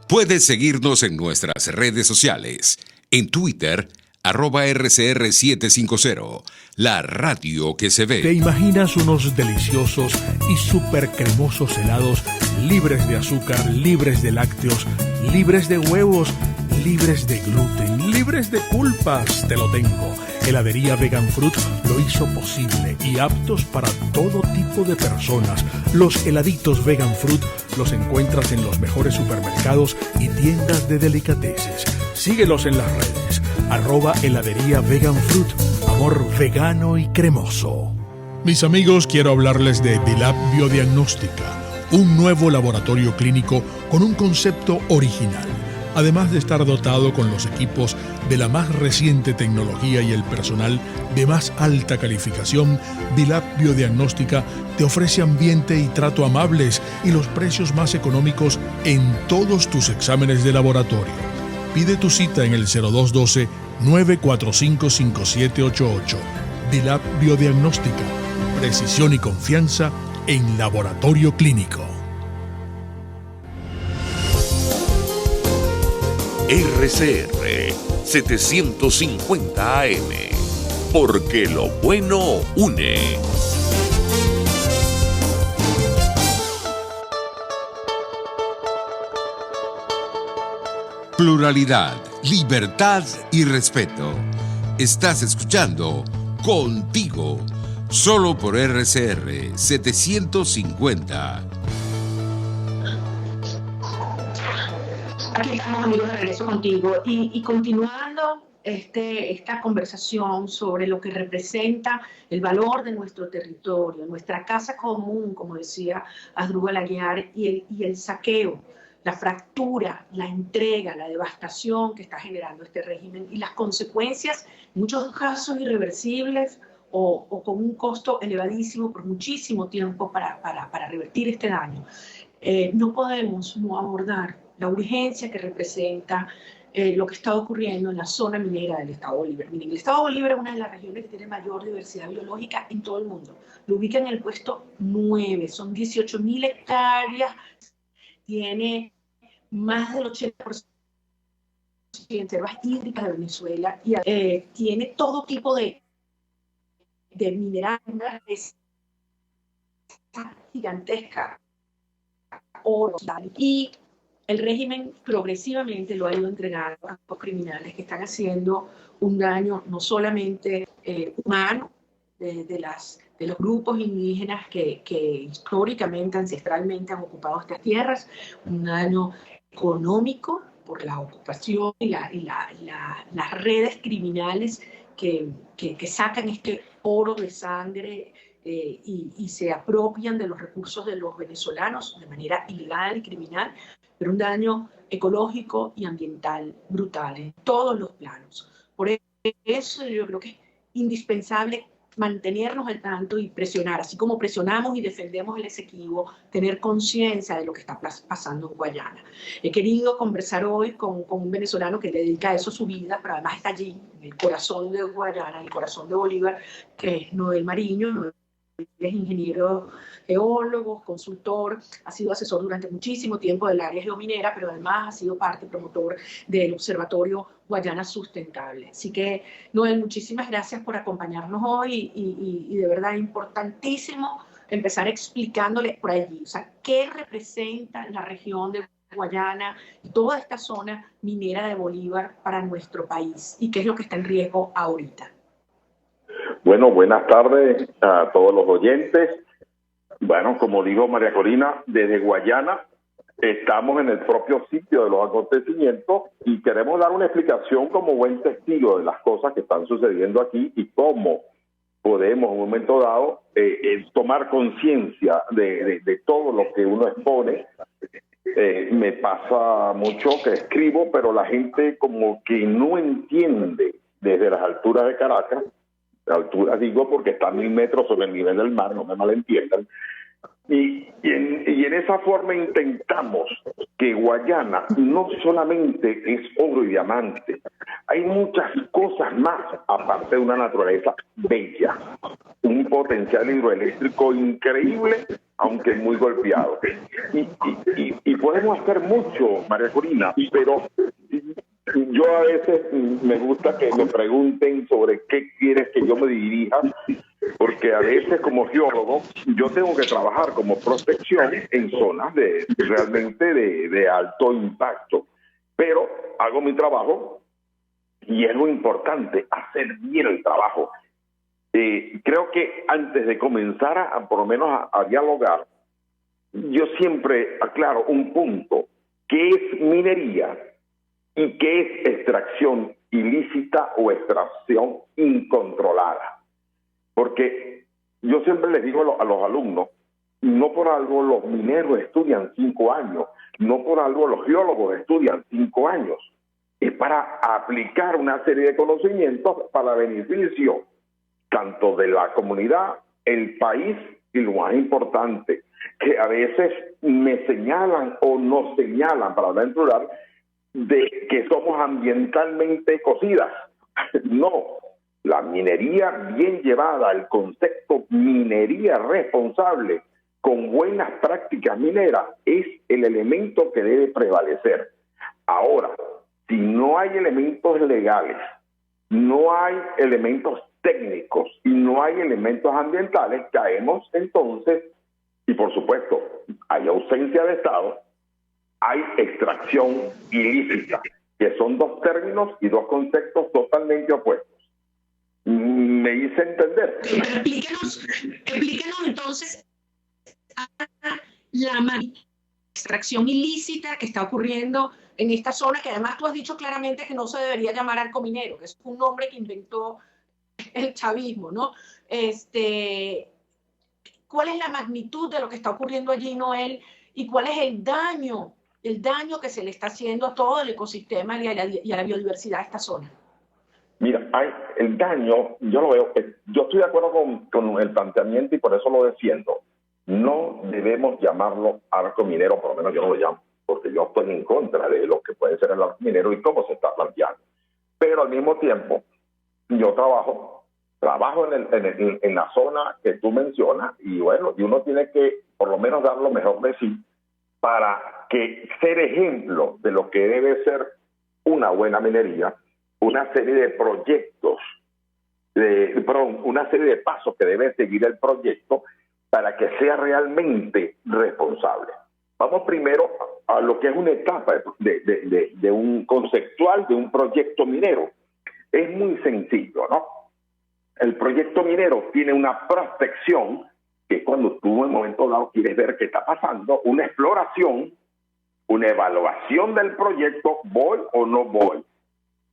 Puedes seguirnos en nuestras redes sociales, en Twitter, @RCR750, la radio que se ve. ¿Te imaginas unos deliciosos y súper cremosos helados libres de azúcar, libres de lácteos, libres de huevos, libres de gluten, libres de pulpas? Te lo tengo. Heladería Vegan Fruit lo hizo posible y aptos para todo tipo de personas. Los heladitos Vegan Fruit los encuentras en los mejores supermercados y tiendas de delicateces. Síguelos en las redes. @heladería Vegan Fruit. Amor vegano y cremoso. Mis amigos, quiero hablarles de Dilab Biodiagnóstica, un nuevo laboratorio clínico con un concepto original. Además de estar dotado con los equipos de la más reciente tecnología y el personal de más alta calificación, Dilab Biodiagnóstica te ofrece ambiente y trato amables y los precios más económicos en todos tus exámenes de laboratorio. Pide tu cita en el 0212-945-5788. Dilab Biodiagnóstica, precisión y confianza en laboratorio clínico. RCR 750 AM, porque lo bueno une. Pluralidad, libertad y respeto. Estás escuchando Contigo, solo por RCR 750. Aquí estamos, amigos, de regreso contigo y continuando esta conversación sobre lo que representa el valor de nuestro territorio, nuestra casa común, como decía Asdrúbal Aguiar, y el saqueo, la fractura, la entrega, la devastación que está generando este régimen y las consecuencias, en muchos casos irreversibles o con un costo elevadísimo por muchísimo tiempo para revertir este daño. No podemos no abordar la urgencia que representa lo que está ocurriendo en la zona minera del Estado Bolívar. Miren, el Estado Bolívar es una de las regiones que tiene mayor diversidad biológica en todo el mundo. Lo ubica en el puesto 9, son 18.000 hectáreas, tiene más del 80% de reservas hídricas de Venezuela y tiene todo tipo de minerales gigantescas, oro, y el régimen progresivamente lo ha ido entregando a los criminales que están haciendo un daño no solamente humano de los grupos indígenas que históricamente, ancestralmente han ocupado estas tierras, un daño económico por la ocupación y las redes criminales que sacan este oro de sangre y se apropian de los recursos de los venezolanos de manera ilegal y criminal, pero un daño ecológico y ambiental brutal en todos los planos. Por eso yo creo que es indispensable mantenernos al tanto y presionar, así como presionamos y defendemos el Esequibo, tener conciencia de lo que está pasando en Guayana. He querido conversar hoy con un venezolano que le dedica a eso su vida, pero además está allí, en el corazón de Guayana, en el corazón de Bolívar, que es Noel Mariño. Es ingeniero geólogo, consultor, ha sido asesor durante muchísimo tiempo del área geominera, pero además ha sido parte promotor del Observatorio Guayana Sustentable. Así que, Noel, muchísimas gracias por acompañarnos hoy y de verdad importantísimo empezar explicándole por allí, o sea, qué representa la región de Guayana y toda esta zona minera de Bolívar para nuestro país y qué es lo que está en riesgo ahorita. Bueno, buenas tardes a todos los oyentes. Bueno, como dijo María Corina, desde Guayana estamos en el propio sitio de los acontecimientos y queremos dar una explicación como buen testigo de las cosas que están sucediendo aquí y cómo podemos en un momento dado tomar conciencia de todo lo que uno expone. Me pasa mucho que escribo, pero la gente como que no entiende desde las alturas de Caracas. De altura digo porque está a 1000 metros sobre el nivel del mar, no me malentiendan. Y en esa forma intentamos que Guayana no solamente es oro y diamante, hay muchas cosas más aparte de una naturaleza bella, un potencial hidroeléctrico increíble, aunque muy golpeado. Y podemos hacer mucho, María Corina, pero yo a veces me gusta que me pregunten sobre qué quieres que yo me dirija, porque a veces como geólogo yo tengo que trabajar como prospección en zonas realmente de alto impacto, pero hago mi trabajo y es lo importante, hacer bien el trabajo. Creo que antes de comenzar por lo menos a dialogar, yo siempre aclaro un punto, ¿qué es minería? ¿Y qué es extracción ilícita o extracción incontrolada? Porque yo siempre les digo a los alumnos, no por algo los mineros estudian 5 años, no por algo los geólogos estudian 5 años. Es para aplicar una serie de conocimientos para beneficio tanto de la comunidad, el país y lo más importante, que a veces me señalan o nos señalan, para hablar en plural, de que somos ambientalmente ecocidas. No, la minería bien llevada, el concepto minería responsable con buenas prácticas mineras es el elemento que debe prevalecer. Ahora, si no hay elementos legales, no hay elementos técnicos y no hay elementos ambientales, caemos entonces, y por supuesto, hay ausencia de Estado, hay extracción ilícita, que son dos términos y dos conceptos totalmente opuestos. ¿Me hice entender? Explíquenos entonces la extracción ilícita que está ocurriendo en esta zona, que además tú has dicho claramente que no se debería llamar arco minero, que es un nombre que inventó el chavismo, ¿no? ¿Cuál es la magnitud de lo que está ocurriendo allí, Noel? ¿Y cuál es el daño que se le está haciendo a todo el ecosistema y a la biodiversidad de esta zona? Mira, el daño, yo lo veo, yo estoy de acuerdo con el planteamiento y por eso lo defiendo. No debemos llamarlo arco minero, por lo menos yo no lo llamo, porque yo estoy en contra de lo que puede ser el arco minero y cómo se está planteando. Pero al mismo tiempo, yo trabajo en la zona que tú mencionas y bueno, y uno tiene que por lo menos dar lo mejor de sí para que ser ejemplo de lo que debe ser una buena minería, una serie de proyectos, una serie de pasos que debe seguir el proyecto para que sea realmente responsable. Vamos primero a lo que es una etapa de un conceptual de un proyecto minero. Es muy sencillo, ¿no? El proyecto minero tiene una prospección, que es cuando tú en un momento dado quieres ver qué está pasando, una exploración, una evaluación del proyecto, voy o no voy.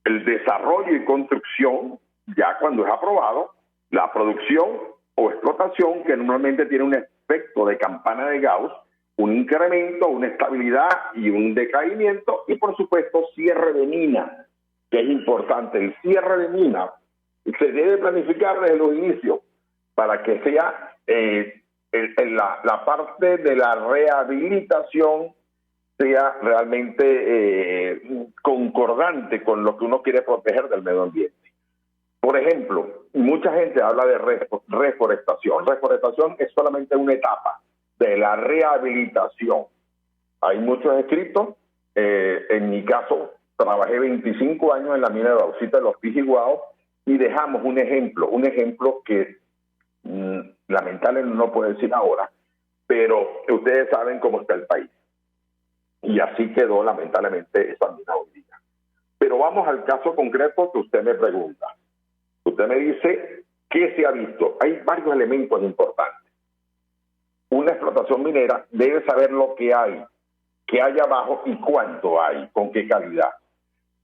El desarrollo y construcción, ya cuando es aprobado, la producción o explotación, que normalmente tiene un efecto de campana de Gauss, un incremento, una estabilidad y un decaimiento, y por supuesto cierre de mina, que es importante. El cierre de mina se debe planificar desde los inicios para que sea la parte de la rehabilitación sea realmente concordante con lo que uno quiere proteger del medio ambiente. Por ejemplo, mucha gente habla de reforestación. Reforestación es solamente una etapa de la rehabilitación. Hay muchos escritos. En mi caso, trabajé 25 años en la mina de bauxita de los Pijiguaos y dejamos un ejemplo que lamentablemente no puedo decir ahora, pero ustedes saben cómo está el país. Y así quedó lamentablemente esa mina hoy día. Pero vamos al caso concreto que usted me pregunta. Usted me dice, ¿qué se ha visto? Hay varios elementos importantes. Una explotación minera debe saber lo que hay abajo y cuánto hay, con qué calidad.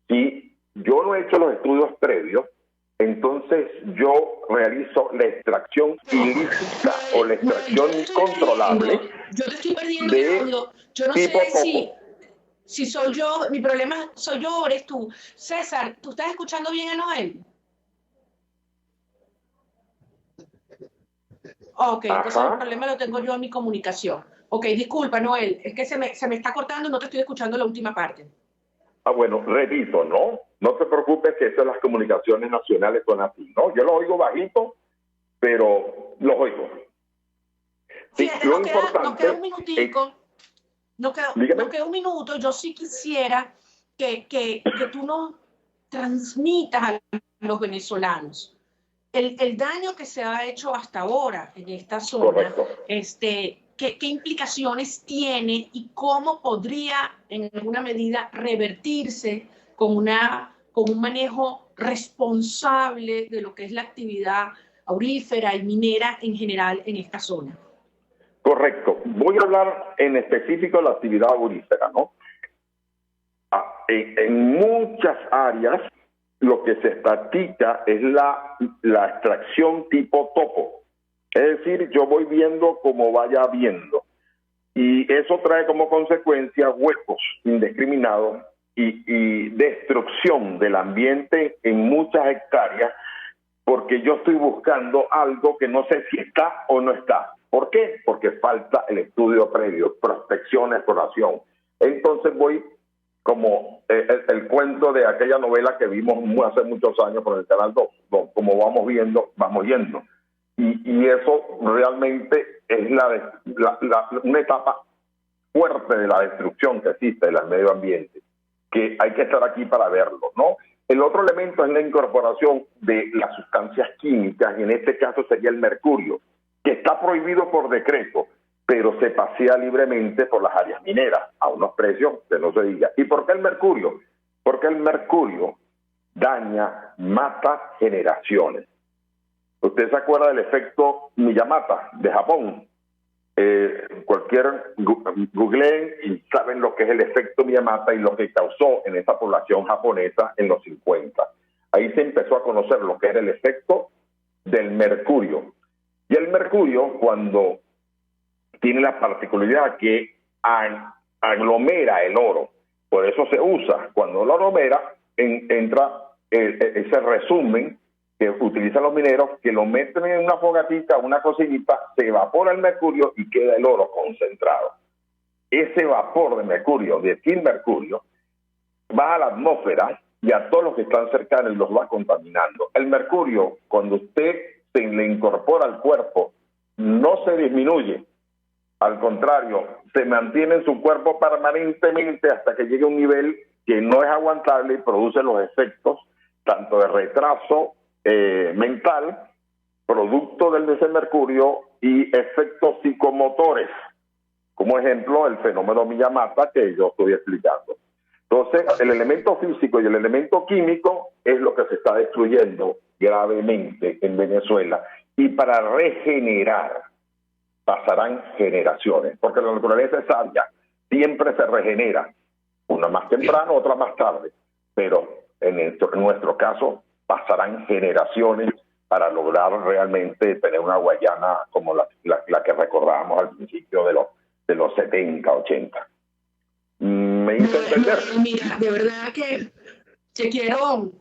Si yo no he hecho los estudios previos, entonces yo realizo la extracción ilícita o la extracción incontrolable. Yo te estoy perdiendo el audio. Yo no sé si soy yo, mi problema soy yo o eres tú. César, ¿tú estás escuchando bien a Noel? Ok, entonces el problema lo tengo yo en mi comunicación. Ok, disculpa, Noel, es que se me está cortando y no te estoy escuchando la última parte. Bueno, repito, no te preocupes que eso las comunicaciones nacionales son así, ¿no? Yo lo oigo bajito, pero lo oigo. Sí, fíjate, lo nos queda un minutico, nos queda un minuto. Yo sí quisiera que tú nos transmitas a los venezolanos el daño que se ha hecho hasta ahora en esta zona. Correcto. ¿Qué implicaciones tiene y cómo podría en alguna medida revertirse con un manejo responsable de lo que es la actividad aurífera y minera en general en esta zona? Correcto. Voy a hablar en específico de la actividad aurífera, ¿no? En muchas áreas lo que se practica es la extracción tipo topo. Es decir, yo voy viendo como vaya viendo. Y eso trae como consecuencia huecos indiscriminados y destrucción del ambiente en muchas hectáreas, porque yo estoy buscando algo que no sé si está o no está. ¿Por qué? Porque falta el estudio previo, prospección, exploración. Entonces voy como el cuento de aquella novela que vimos hace muchos años por el Canal 2, como vamos viendo, vamos yendo. Y eso realmente es una etapa fuerte de la destrucción que existe del medio ambiente, que hay que estar aquí para verlo, ¿no? El otro elemento es la incorporación de las sustancias químicas, y en este caso sería el mercurio, que está prohibido por decreto, pero se pasea libremente por las áreas mineras a unos precios que no se diga. ¿Y por qué el mercurio? Porque el mercurio daña, mata generaciones. ¿Usted se acuerda del efecto Miyamata de Japón? Googleen y saben lo que es el efecto Miyamata y lo que causó en esa población japonesa en los 50. Ahí se empezó a conocer lo que era el efecto del mercurio. Y el mercurio, cuando tiene la particularidad que aglomera el oro, por eso se usa, cuando lo aglomera, entra ese resumen que utilizan los mineros, que lo meten en una fogatita, una cocinita, se evapora el mercurio y queda el oro concentrado. Ese vapor de mercurio, de mercurio, va a la atmósfera y a todos los que están cercanos los va contaminando. El mercurio, cuando usted se le incorpora al cuerpo, no se disminuye. Al contrario, se mantiene en su cuerpo permanentemente hasta que llegue a un nivel que no es aguantable y produce los efectos tanto de retraso mental, producto del mercurio, y efectos psicomotores. Como ejemplo, el fenómeno Minamata que yo estoy explicando. Entonces, el elemento físico y el elemento químico es lo que se está destruyendo gravemente en Venezuela. Y para regenerar pasarán generaciones, porque la naturaleza es sabia, siempre se regenera, una más temprano, otra más tarde, pero en nuestro caso pasarán generaciones para lograr realmente tener una Guayana como la que recordábamos al principio de los 70, 80. ¿Me hice entender? Mira, de verdad que te quiero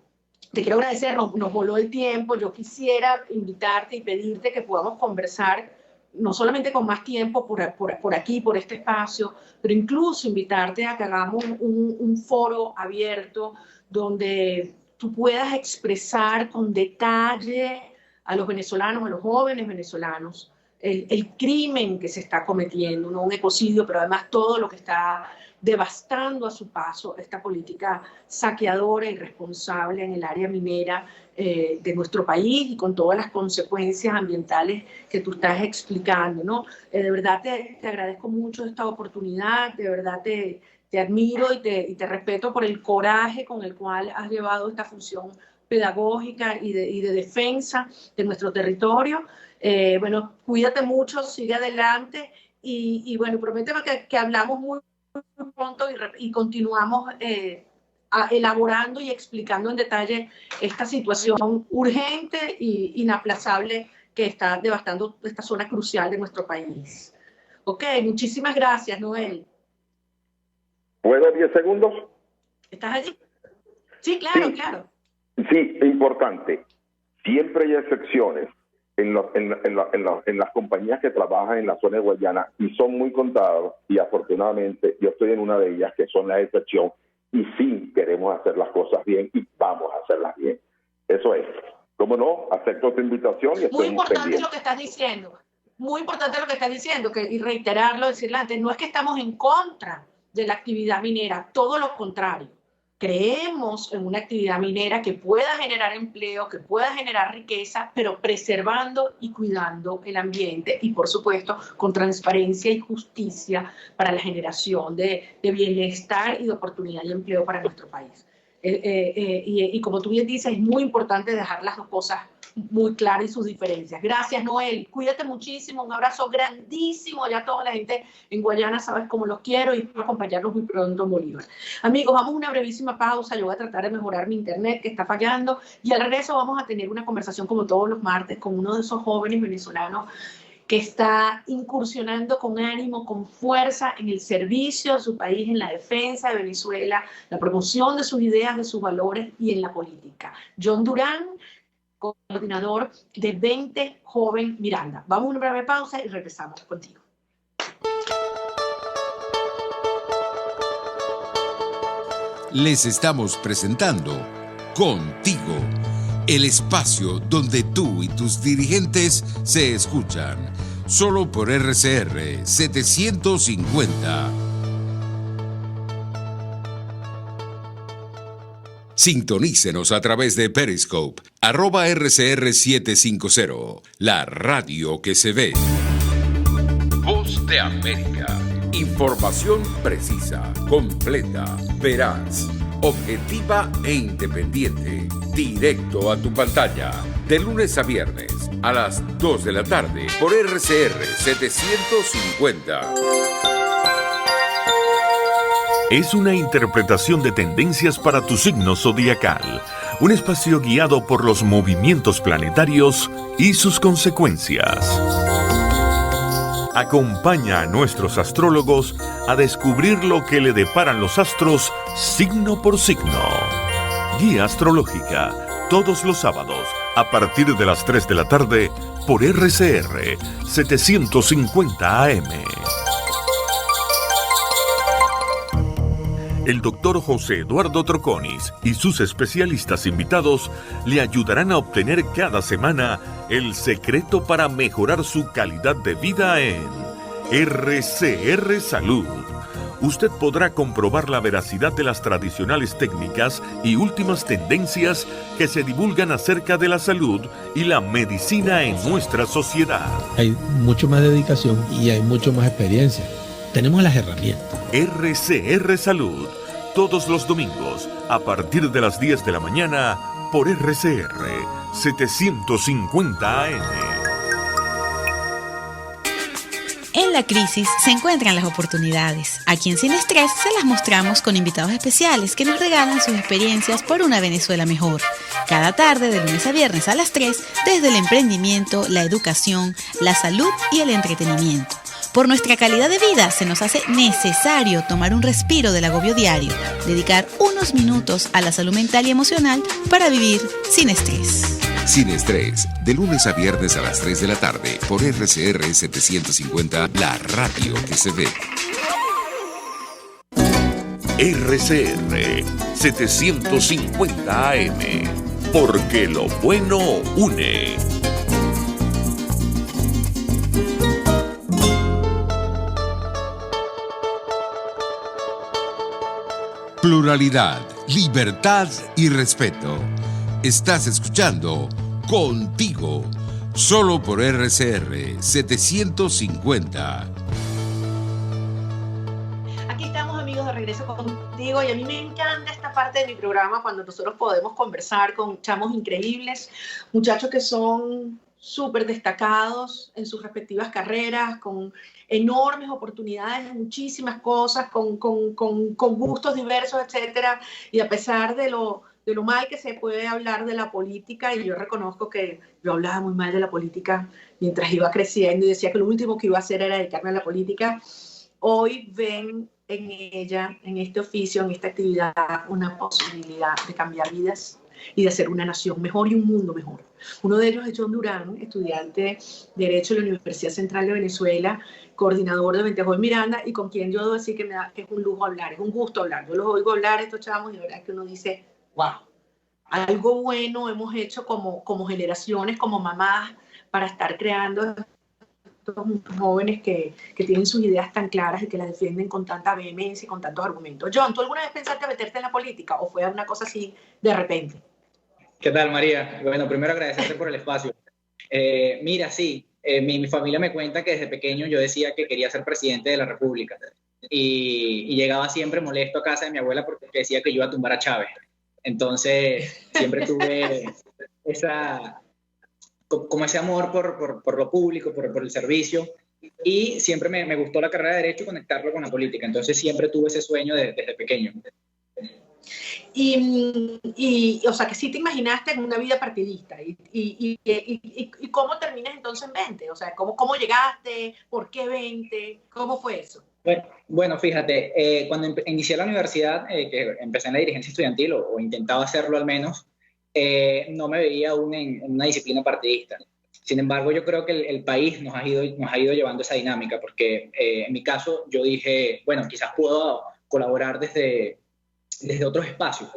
agradecer, nos voló el tiempo. Yo quisiera invitarte y pedirte que podamos conversar, no solamente con más tiempo por aquí, por este espacio, pero incluso invitarte a que hagamos un foro abierto donde tú puedas expresar con detalle a los venezolanos, a los jóvenes venezolanos, el crimen que se está cometiendo, no un ecocidio, pero además todo lo que está devastando a su paso esta política saqueadora y irresponsable en el área minera de nuestro país y con todas las consecuencias ambientales que tú estás explicando, ¿no? De verdad te agradezco mucho esta oportunidad, de verdad te admiro y te respeto por el coraje con el cual has llevado esta función pedagógica y de defensa de nuestro territorio. Bueno, cuídate mucho, sigue adelante y bueno, prométeme que hablamos muy pronto y continuamos elaborando y explicando en detalle esta situación urgente e inaplazable que está devastando esta zona crucial de nuestro país. Ok, muchísimas gracias, Noel. ¿Puedo 10 segundos? ¿Estás allí? Sí, claro, claro. Sí, importante. Siempre hay excepciones en las compañías que trabajan en la zona de Guayana y son muy contadas y afortunadamente yo estoy en una de ellas que son la excepción y sí queremos hacer las cosas bien y vamos a hacerlas bien. Eso es. Como no, acepto tu invitación y estoy muy importante pendiente. lo que estás diciendo. Muy importante lo que estás diciendo, y reiterarlo, decirlo antes, no es que estamos en contra de la actividad minera, todo lo contrario. Creemos en una actividad minera que pueda generar empleo, que pueda generar riqueza, pero preservando y cuidando el ambiente y, por supuesto, con transparencia y justicia para la generación de bienestar y de oportunidad y empleo para nuestro país. Y como tú bien dices, es muy importante dejar las dos cosas muy claras y sus diferencias. Gracias, Noel. Cuídate muchísimo. Un abrazo grandísimo. Ya toda la gente en Guayana sabes cómo los quiero y espero acompañarlos muy pronto en Bolívar. Amigos, vamos a una brevísima pausa. Yo voy a tratar de mejorar mi internet que está fallando y al regreso vamos a tener una conversación como todos los martes con uno de esos jóvenes venezolanos que está incursionando con ánimo, con fuerza en el servicio de su país, en la defensa de Venezuela, la promoción de sus ideas, de sus valores y en la política. John Durán, coordinador de 20 Joven Miranda. Vamos a una breve pausa y regresamos contigo. Les estamos presentando Contigo, el espacio donde tú y tus dirigentes se escuchan, solo por RCR 750. Sintonícenos a través de Periscope, @RCR750, la radio que se ve. Voz de América. Información precisa, completa, veraz, objetiva e independiente. Directo a tu pantalla. De lunes a viernes a las 2 de la tarde por RCR 750. Es una interpretación de tendencias para tu signo zodiacal, un espacio guiado por los movimientos planetarios y sus consecuencias. Acompaña a nuestros astrólogos a descubrir lo que le deparan los astros signo por signo. Guía astrológica, todos los sábados, a partir de las 3 de la tarde, por RCR 750 AM. El doctor José Eduardo Troconis y sus especialistas invitados le ayudarán a obtener cada semana el secreto para mejorar su calidad de vida en RCR Salud. Usted podrá comprobar la veracidad de las tradicionales técnicas y últimas tendencias que se divulgan acerca de la salud y la medicina en nuestra sociedad. Hay mucho más dedicación y hay mucho más experiencia. tenemos las herramientas. RCR Salud, todos los domingos, a partir de las 10 de la mañana, por RCR 750 AM. En la crisis se encuentran las oportunidades. Aquí en Sin Estrés se las mostramos con invitados especiales que nos regalan sus experiencias por una Venezuela mejor. Cada tarde, de lunes a viernes a las 3, desde el emprendimiento, la educación, la salud y el entretenimiento. Por nuestra calidad de vida se nos hace necesario tomar un respiro del agobio diario, dedicar unos minutos a la salud mental y emocional para vivir sin estrés. Sin Estrés, de lunes a viernes a las 3 de la tarde por RCR 750, la radio que se ve. RCR 750 AM, porque lo bueno une. Pluralidad, libertad y respeto. Estás escuchando Contigo, solo por RCR 750. Aquí estamos, amigos, de regreso contigo, y a mí me encanta esta parte de mi programa cuando nosotros podemos conversar con chamos increíbles, muchachos que son súper destacados en sus respectivas carreras, con enormes oportunidades en muchísimas cosas, con gustos diversos, etcétera, y a pesar de lo mal que se puede hablar de la política, y yo reconozco que yo hablaba muy mal de la política mientras iba creciendo y decía que lo último que iba a hacer era dedicarme a la política, hoy ven en ella, en este oficio, en esta actividad, una posibilidad de cambiar vidas y de hacer una nación mejor y un mundo mejor. Uno de ellos es John Durán, estudiante de Derecho de la Universidad Central de Venezuela, coordinador de Ventejoy Miranda, y con quien yo debo decir que que es un lujo hablar, es un gusto hablar. Yo los oigo hablar, estos chavos, y de verdad que uno dice, wow, algo bueno hemos hecho como generaciones, como mamás, para estar creando estos jóvenes que tienen sus ideas tan claras y que las defienden con tanta vehemencia y con tantos argumentos. John, ¿tú alguna vez pensaste meterte en la política o fue una cosa así de repente? ¿Qué tal, María? Bueno, primero agradecerte por el espacio. Mira, sí, mi familia me cuenta que desde pequeño yo decía que quería ser presidente de la República y llegaba siempre molesto a casa de mi abuela porque decía que yo iba a tumbar a Chávez. Entonces, siempre tuve como ese amor por lo público, por el servicio, y siempre me gustó la carrera de Derecho y conectarlo con la política. Entonces, siempre tuve ese sueño desde pequeño. Y o sea, que sí te imaginaste en una vida partidista. ¿Y cómo terminas entonces en 20? O sea, ¿cómo llegaste? ¿Por qué 20? ¿Cómo fue eso? Bueno, fíjate, cuando inicié la universidad, que empecé en la dirigencia estudiantil, o intentaba hacerlo al menos, no me veía aún en una disciplina partidista. Sin embargo, yo creo que el país nos ha ido llevando esa dinámica, porque en mi caso yo dije, bueno, quizás puedo colaborar desde otros espacios,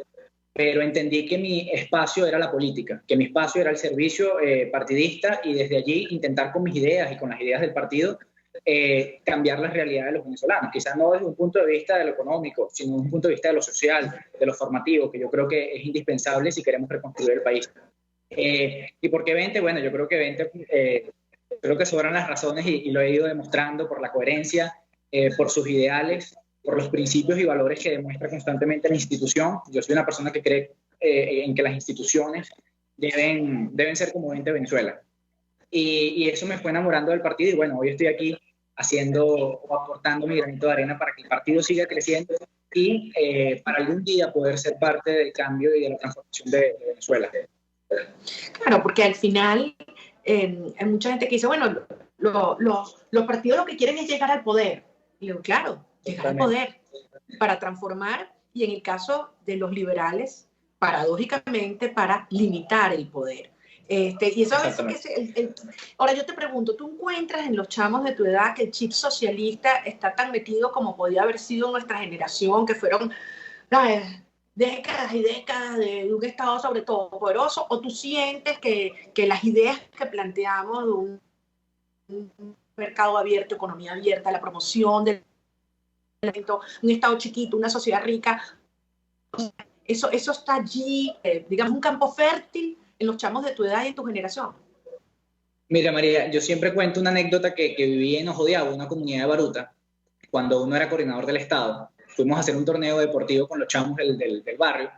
pero entendí que mi espacio era la política, que mi espacio era el servicio partidista, y desde allí intentar con mis ideas y con las ideas del partido cambiar la realidad de los venezolanos, quizás no desde un punto de vista de lo económico, sino desde un punto de vista de lo social, de lo formativo, que yo creo que es indispensable si queremos reconstruir el país. ¿Y por qué 20? Bueno, yo creo que 20, creo que sobran las razones, y lo he ido demostrando por la coherencia, por sus ideales, por los principios y valores que demuestra constantemente la institución. Yo soy una persona que cree en que las instituciones deben ser como 20 Venezuela. Y eso me fue enamorando del partido, y bueno, hoy estoy aquí haciendo o aportando mi granito de arena para que el partido siga creciendo y para algún día poder ser parte del cambio y de la transformación de Venezuela. Claro, porque al final hay mucha gente que dice, bueno, los partidos lo que quieren es llegar al poder. Y digo, claro, llegar al poder para transformar, y en el caso de los liberales, paradójicamente, para limitar el poder. Y eso es ahora yo te pregunto, ¿tú encuentras en los chamos de tu edad que el chip socialista está tan metido como podía haber sido nuestra generación, que fueron décadas y décadas de un Estado sobre todo poderoso? ¿O tú sientes que las ideas que planteamos de un mercado abierto, economía abierta, la promoción del un Estado chiquito, una sociedad rica, eso está allí, digamos, un campo fértil en los chamos de tu edad y en tu generación? Mira, María, yo siempre cuento una anécdota que viví en Ojo de Agua, una comunidad de Baruta, cuando uno era coordinador del Estado. Fuimos a hacer un torneo deportivo con los chamos del barrio.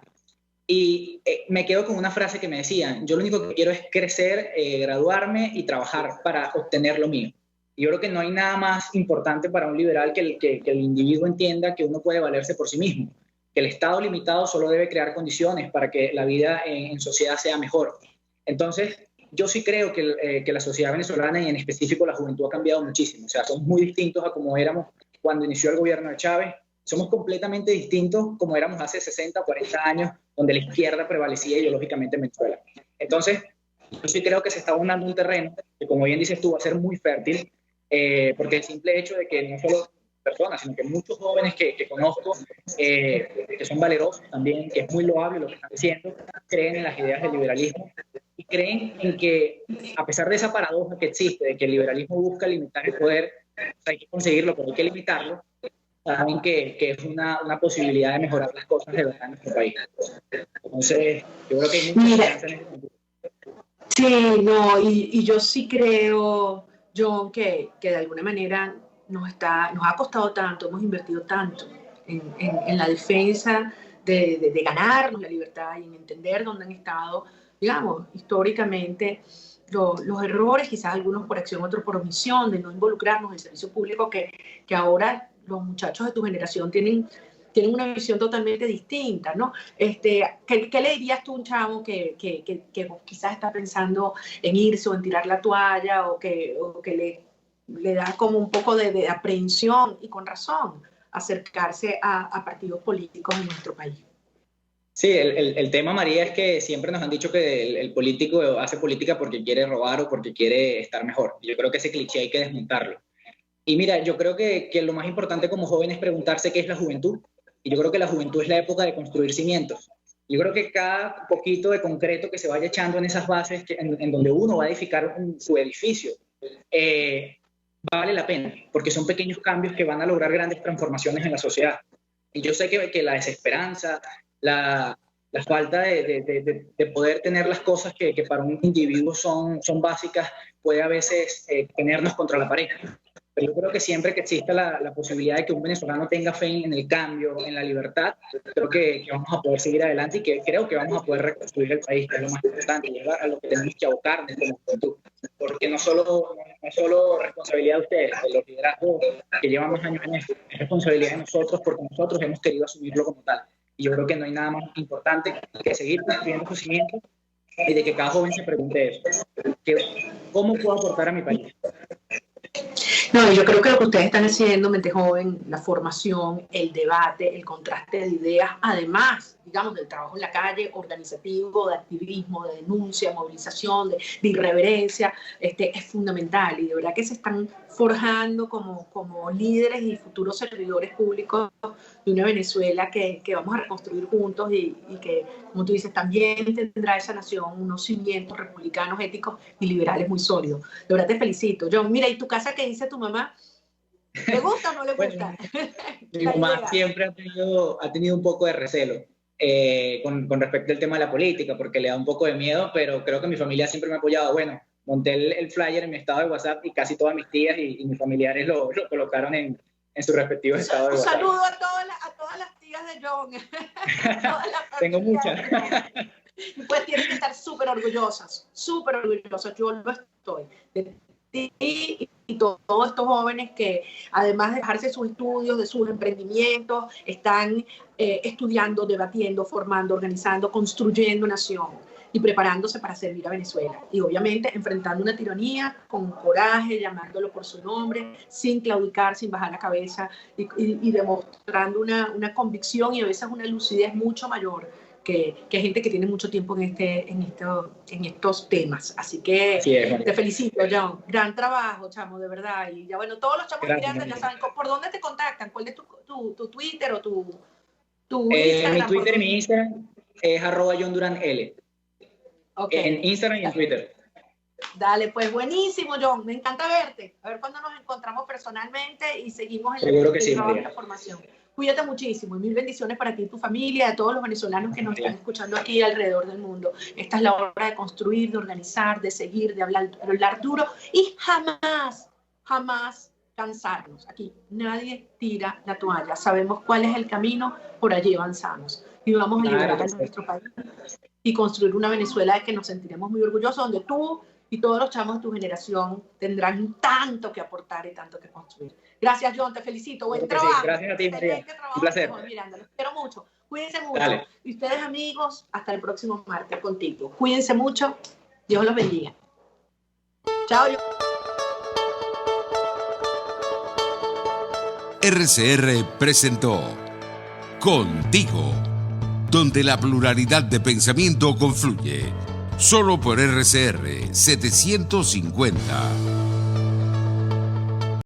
Y me quedo con una frase que me decían: yo lo único que quiero es crecer, graduarme y trabajar para obtener lo mío. Y yo creo que no hay nada más importante para un liberal que el individuo entienda que uno puede valerse por sí mismo, que el Estado limitado solo debe crear condiciones para que la vida en sociedad sea mejor. Entonces, yo sí creo que la sociedad venezolana y en específico la juventud ha cambiado muchísimo. O sea, somos muy distintos a como éramos cuando inició el gobierno de Chávez. Somos completamente distintos como éramos hace 60 o 40 años, donde la izquierda prevalecía ideológicamente en Venezuela. Entonces, yo sí creo que se está abonando un terreno que, como bien dices tú, va a ser muy fértil, porque el simple hecho de que no solo personas, sino que muchos jóvenes que conozco, que son valerosos también, que es muy loable lo que están diciendo, creen en las ideas del liberalismo y creen en que, a pesar de esa paradoja que existe, de que el liberalismo busca limitar el poder, hay que conseguirlo, pero hay que limitarlo, saben que es una posibilidad de mejorar las cosas de verdad en nuestro país. Entonces, yo creo que hay mucha esperanza en ese sentido. Sí, no, y yo sí creo, John, que de alguna manera nos ha costado tanto, hemos invertido tanto en la defensa de ganarnos la libertad y en entender dónde han estado, digamos, históricamente los errores, quizás algunos por acción, otros por omisión, de no involucrarnos en el servicio público, que ahora los muchachos de tu generación tienen una visión totalmente distinta, ¿no? ¿Qué le dirías tú a un chavo que quizás está pensando en irse o en tirar la toalla o que le da como un poco de aprehensión, y con razón, acercarse a partidos políticos en nuestro país? Sí, el tema, María, es que siempre nos han dicho que el político hace política porque quiere robar o porque quiere estar mejor. Yo creo que ese cliché hay que desmontarlo. Y mira, yo creo que lo más importante como joven es preguntarse qué es la juventud. Y yo creo que la juventud es la época de construir cimientos. Yo creo que cada poquito de concreto que se vaya echando en esas bases, en donde uno va a edificar su edificio, vale la pena, porque son pequeños cambios que van a lograr grandes transformaciones en la sociedad. Y yo sé que la desesperanza, la falta de poder tener las cosas que para un individuo son básicas, puede a veces tenernos contra la pared. Pero yo creo que siempre que exista la posibilidad de que un venezolano tenga fe en el cambio, en la libertad, creo que vamos a poder seguir adelante y que creo que vamos a poder reconstruir el país, que es lo más importante, llegar a lo que tenemos que abocarnos como juventud. Porque no es solo responsabilidad de ustedes, de los liderazgos que llevan más años en esto, es responsabilidad de nosotros, porque nosotros hemos querido asumirlo como tal. Y yo creo que no hay nada más importante que seguir construyendo sus cimientos y de que cada joven se pregunte eso. ¿Cómo puedo aportar a mi país? No, yo creo que lo que ustedes están haciendo, Mente Joven, la formación, el debate, el contraste de ideas, además, digamos, del trabajo en la calle, organizativo, de activismo, de denuncia, movilización, de irreverencia, es fundamental. Y de verdad que se están forjando como líderes y futuros servidores públicos de una Venezuela que vamos a reconstruir juntos y que, como tú dices, también tendrá esa nación unos cimientos republicanos, éticos y liberales muy sólidos. De verdad te felicito. John, mira, ¿y tu casa qué dice tu mamá? ¿Le gusta o no le gusta? Mi mamá siempre ha tenido un poco de recelo con respecto al tema de la política, porque le da un poco de miedo, pero creo que mi familia siempre me ha apoyado. Bueno, monté el flyer en mi estado de WhatsApp y casi todas mis tías y mis familiares lo colocaron en sus respectivos estados de WhatsApp. Un saludo a todas las tías de John. Tengo muchas. Pues tienen que estar súper orgullosas. Yo lo estoy. De ti y todos estos jóvenes que, además de dejarse sus estudios, de sus emprendimientos, están estudiando, debatiendo, formando, organizando, construyendo nación y preparándose para servir a Venezuela. Y obviamente enfrentando una tiranía con coraje, llamándolo por su nombre, sin claudicar, sin bajar la cabeza y demostrando una convicción y a veces una lucidez mucho mayor que gente que tiene mucho tiempo en estos temas. Así que sí, te felicito, John. Gran trabajo, chamo, de verdad. Y ya bueno, todos los chamos estudiantes ya saben por dónde te contactan. ¿Cuál es tu Twitter o tu Instagram? Mi Twitter y mi Instagram es @JohnDuranL. Okay. En Instagram y en Twitter. Dale, pues buenísimo, John. Me encanta verte. A ver cuándo nos encontramos personalmente y seguimos en el trabajo de la formación. Cuídate muchísimo y mil bendiciones para ti y tu familia, a todos los venezolanos que nos están escuchando aquí alrededor del mundo. Esta es la hora de construir, de organizar, de seguir, de hablar duro y jamás cansarnos. Aquí nadie tira la toalla. Sabemos cuál es el camino, por allí avanzamos. Y vamos a liberar a nuestro país y construir una Venezuela de que nos sentiremos muy orgullosos, donde tú y todos los chamos de tu generación tendrán tanto que aportar y tanto que construir. Gracias, John, te felicito. Buen trabajo. Sí, gracias a ti, María. Un placer. Miranda, los quiero mucho. Cuídense mucho. Dale. Y ustedes, amigos, hasta el próximo martes contigo. Cuídense mucho. Dios los bendiga. Chao. RCR presentó Contigo, donde la pluralidad de pensamiento confluye. Solo por RCR 750.